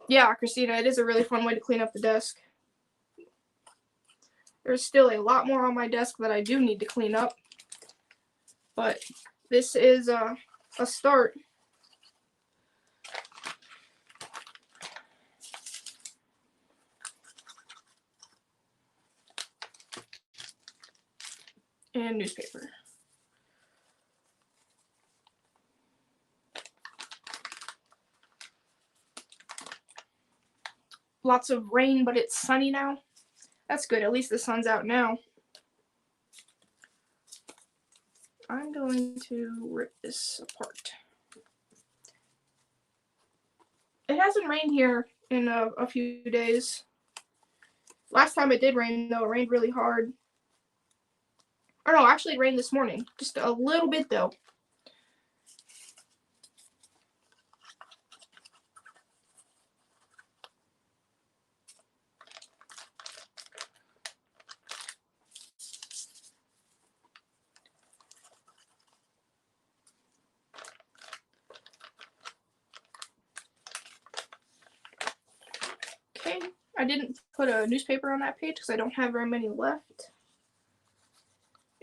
Yeah, Christina, it is a really fun way to clean up the desk. There's still a lot more on my desk that I do need to clean up, but this is a start. And newspaper. Lots of rain, but it's sunny now. That's good. At least the sun's out now. I'm going to rip this apart. It hasn't rained here in a few days. Last time it did rain, though, it rained really hard. Or no, actually it rained this morning. Just a little bit, though. Okay, I didn't put a newspaper on that page because I don't have very many left.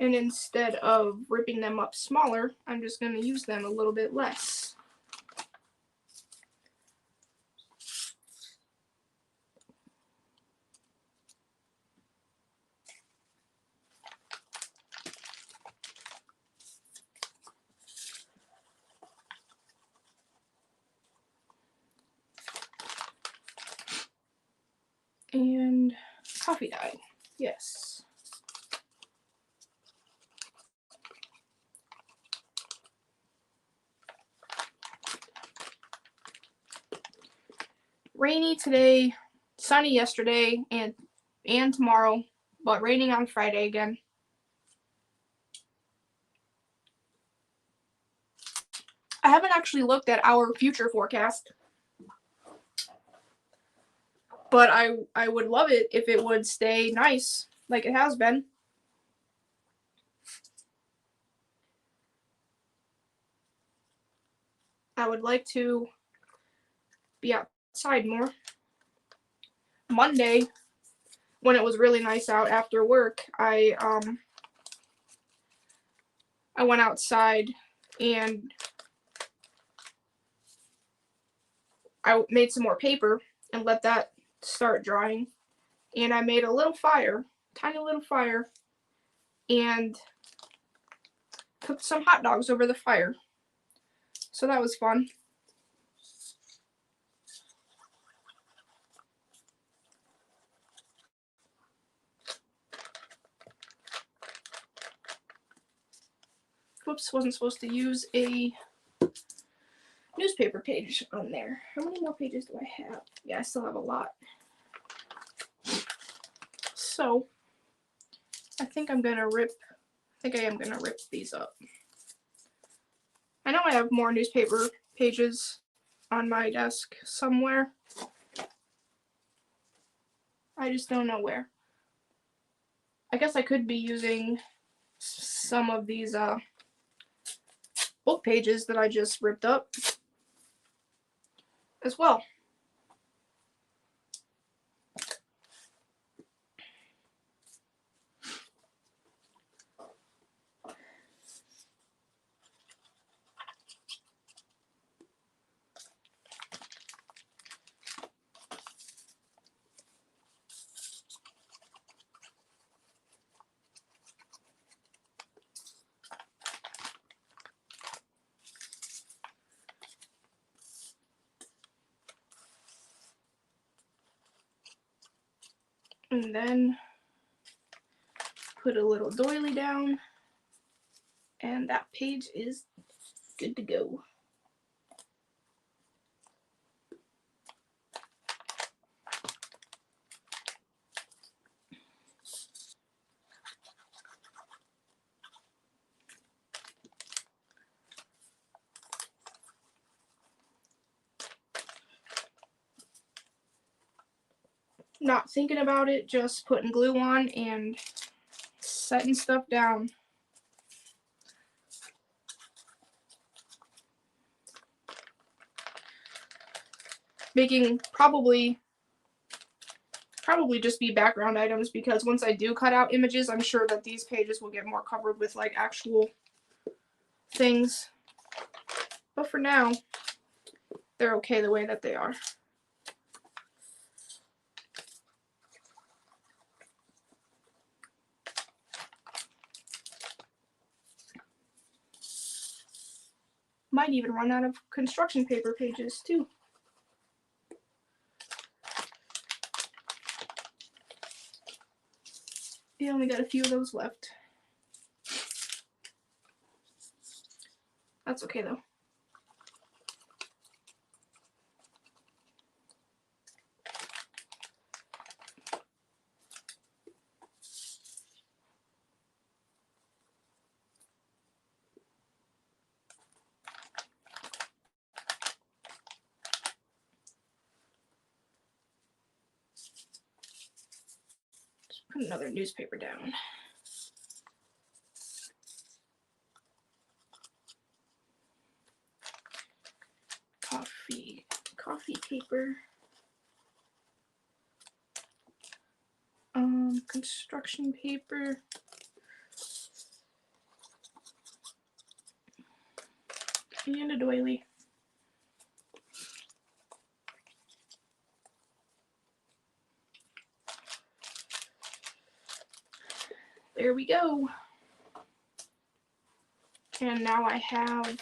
And instead of ripping them up smaller, I'm just going to use them a little bit less. And coffee dye, yes. Rainy today, sunny yesterday, and tomorrow, but raining on Friday again. I haven't actually looked at our future forecast, but I would love it if it would stay nice like it has been. I would like to be outside more. Monday, when it was really nice out after work, I went outside and I made some more paper and let that start drying. And I made a little fire, tiny little fire, and cooked some hot dogs over the fire. So that was fun. Whoops, wasn't supposed to use a newspaper page on there. How many more pages do I have? Yeah, I still have a lot. So I think I am gonna rip these up. I know I have more newspaper pages on my desk somewhere. I just don't know where. I guess I could be using some of these book pages that I just ripped up as well. And then put a little doily down, and that page is good to go. Not thinking about it, just putting glue on and setting stuff down. Making probably just be background items, because once I do cut out images, I'm sure that these pages will get more covered with like actual things. But for now, they're okay the way that they are. Might even run out of construction paper pages too. We only got a few of those left. That's okay though. Put another newspaper down. Coffee paper. Construction paper. And a doily. There we go. And now I have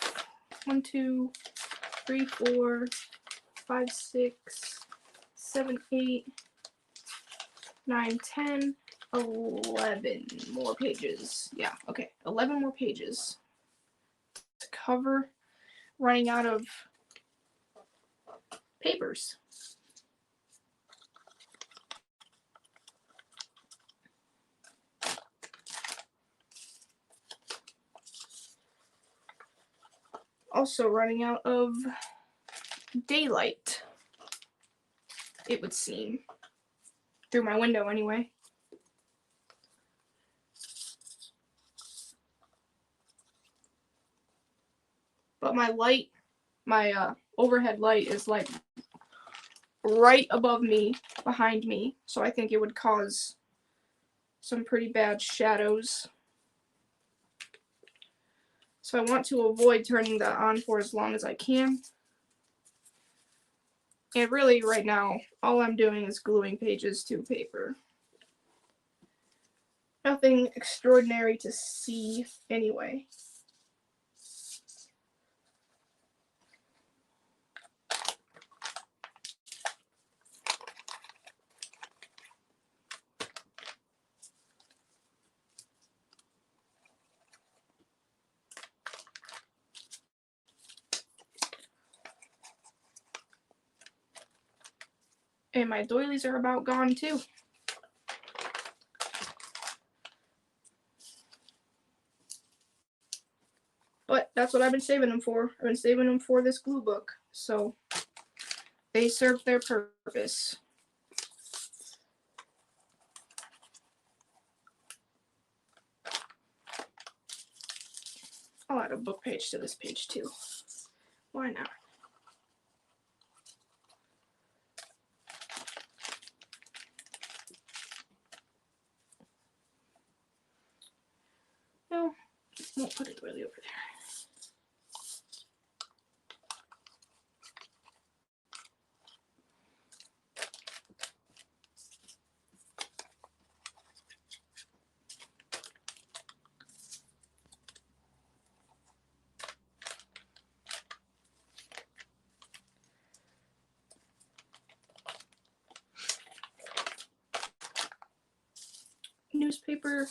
1, 2, 3, 4, 5, 6, 7, 8, 9, 10, 11 more pages. Yeah, okay, 11 more pages to cover, running out of papers. Also running out of daylight, it would seem. Through my window anyway. But my light, my overhead light is like right above me, behind me, so I think it would cause some pretty bad shadows. So I want to avoid turning that on for as long as I can. And really, right now, all I'm doing is gluing pages to paper. Nothing extraordinary to see anyway. And my doilies are about gone too. But that's what I've been saving them for. I've been saving them for this glue book. So they served their purpose. I'll add a book page to this page too. Why not? No, won't put it really over there. newspaper.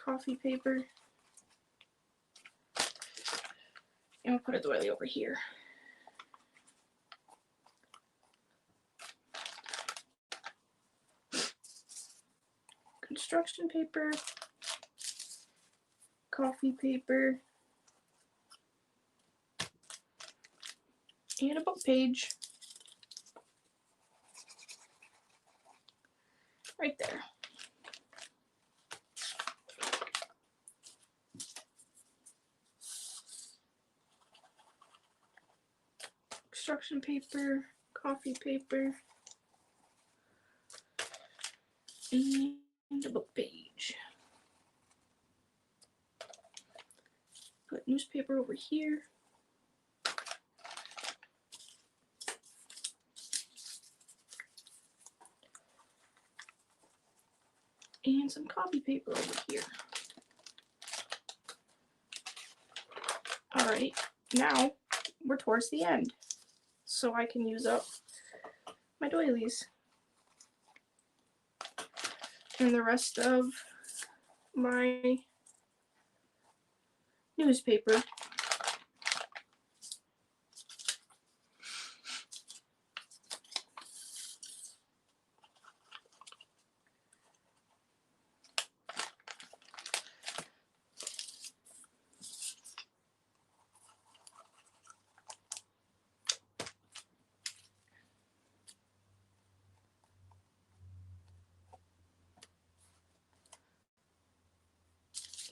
Coffee paper. And we'll put a doily over here. Construction paper. Coffee paper. And a book page. Right there. Construction paper, coffee paper, and a book page. Put newspaper over here. And some copy paper over here. Alright, now we're towards the end. So I can use up my doilies. And the rest of my newspaper.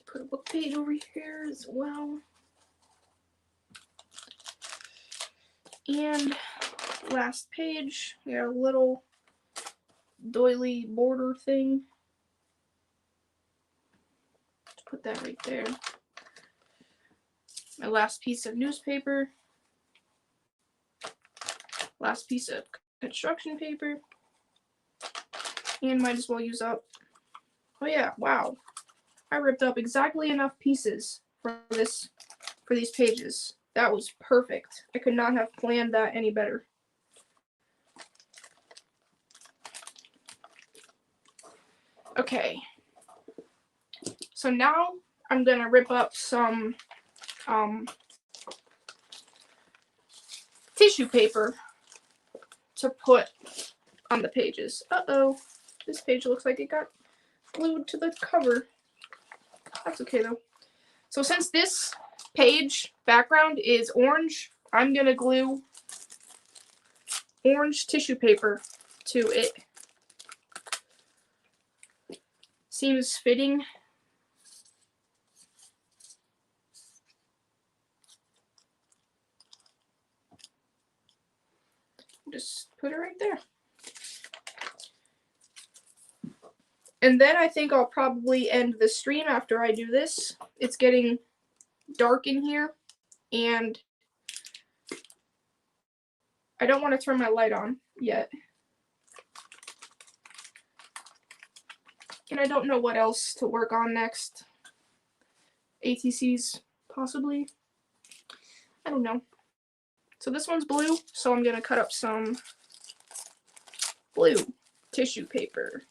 Put a book page over here as well. And last page, we got a little doily border thing. Put that right there. My last piece of newspaper. Last piece of construction paper. And might as well use up. Oh yeah, wow. I ripped up exactly enough pieces for these pages. That was perfect. I could not have planned that any better. Okay. So now I'm gonna rip up some tissue paper to put on the pages. Uh-oh. This page looks like it got glued to the cover. That's okay though. So since this page background is orange, I'm gonna glue orange tissue paper to it. Seems fitting. Just put it right there. And then I think I'll probably end the stream after I do this. It's getting dark in here, and I don't want to turn my light on yet. And I don't know what else to work on next. ATCs, possibly. I don't know. So this one's blue, so I'm going to cut up some blue tissue paper.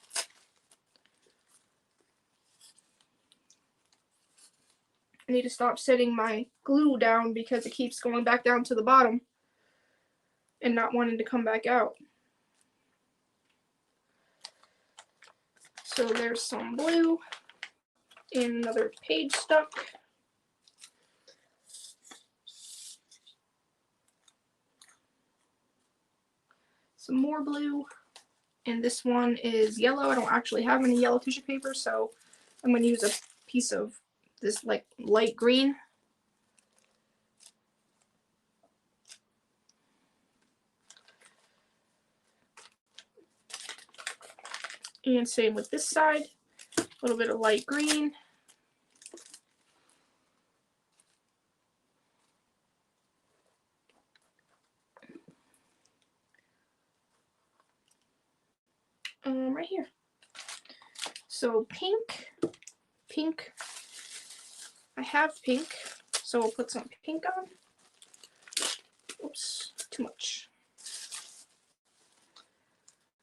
I need to stop setting my glue down because it keeps going back down to the bottom and not wanting to come back out. So there's some blue and another page stuck. Some more blue, and this one is yellow. I don't actually have any yellow tissue paper, so I'm going to use a piece of this like light green. And same with this side, a little bit of light green. Right here. So pink. I have pink, so we'll put some pink on. Oops, too too much.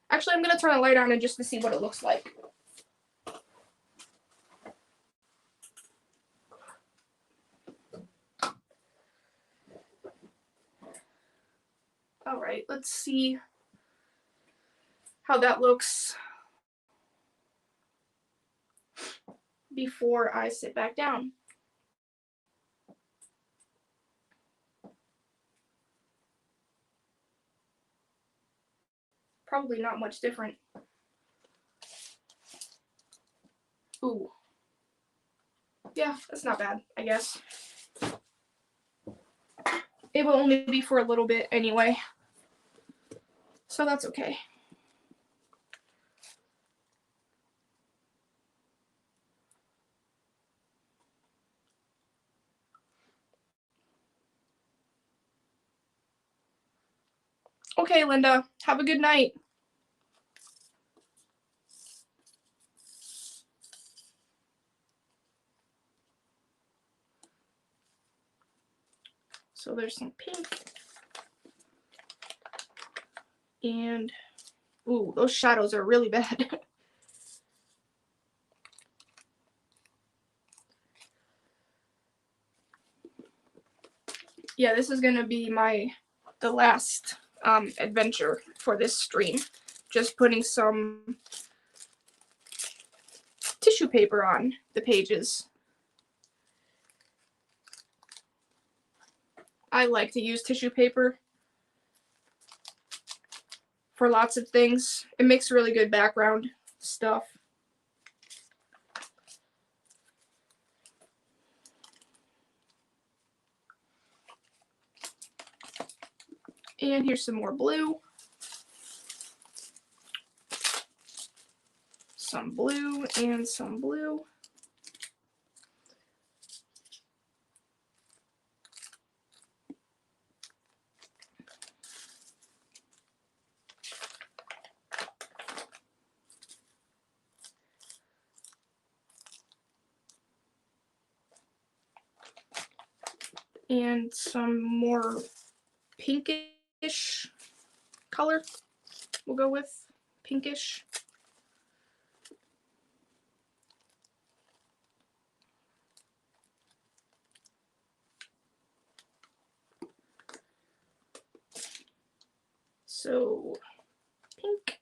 Actually, I'm going to turn the light on and just to see what it looks like. All right, let's see how that looks before I sit back down. Probably not much different. Ooh. Yeah, that's not bad, I guess. It will only be for a little bit anyway, so that's okay. Okay, Linda, have a good night. So there's some pink. And, ooh, those shadows are really bad. Yeah, this is gonna be the last adventure for this stream. Just putting some tissue paper on the pages. I like to use tissue paper for lots of things. It makes really good background stuff. And here's some more blue. Some blue and some blue. And some more pinkish color. We'll go with pinkish. So pink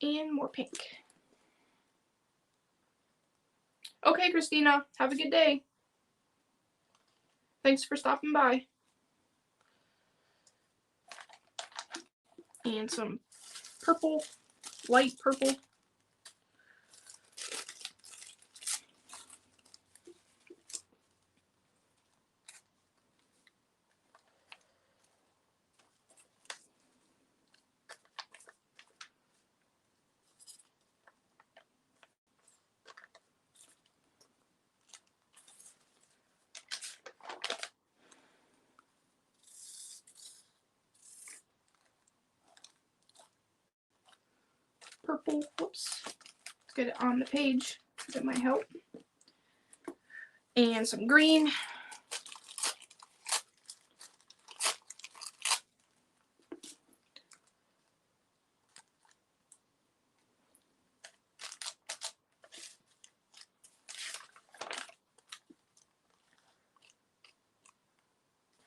and more pink. Okay, Christina, have a good day. Thanks for stopping by. And some purple, light purple. Purple, whoops. Let's get it on the page. That might help. And some green.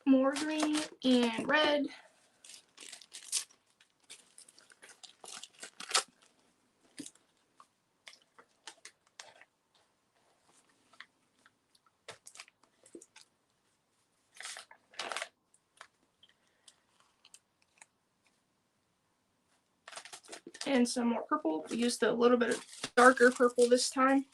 More green and red. And some more purple. We used a little bit of darker purple this time.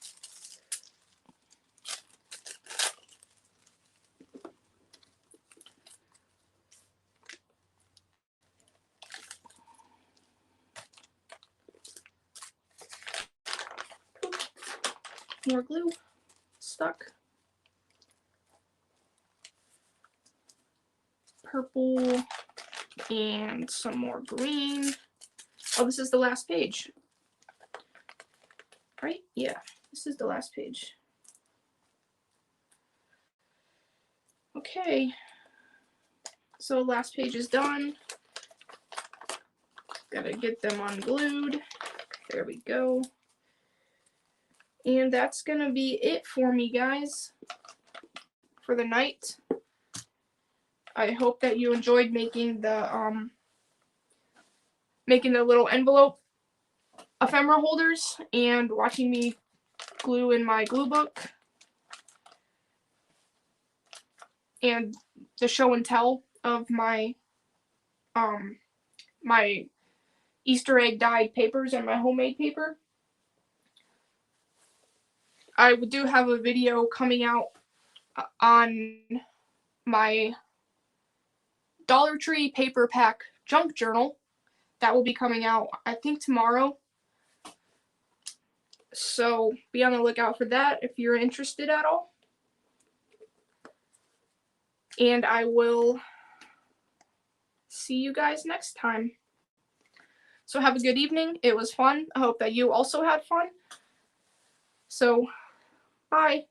More glue stuck. Purple and some more green. Oh, this is the last page. Right? Yeah, this is the last page. Okay. So last page is done. Gotta get them unglued. There we go. And that's gonna be it for me, guys, for the night. I hope that you enjoyed making the little envelope ephemera holders and watching me glue in my glue book and the show and tell of my my Easter egg dyed papers and my homemade paper. I do have a video coming out on my Dollar Tree paper pack junk journal that will be coming out, I think, tomorrow. So be on the lookout for that if you're interested at all. And I will see you guys next time. So have a good evening. It was fun. I hope that you also had fun. So, bye.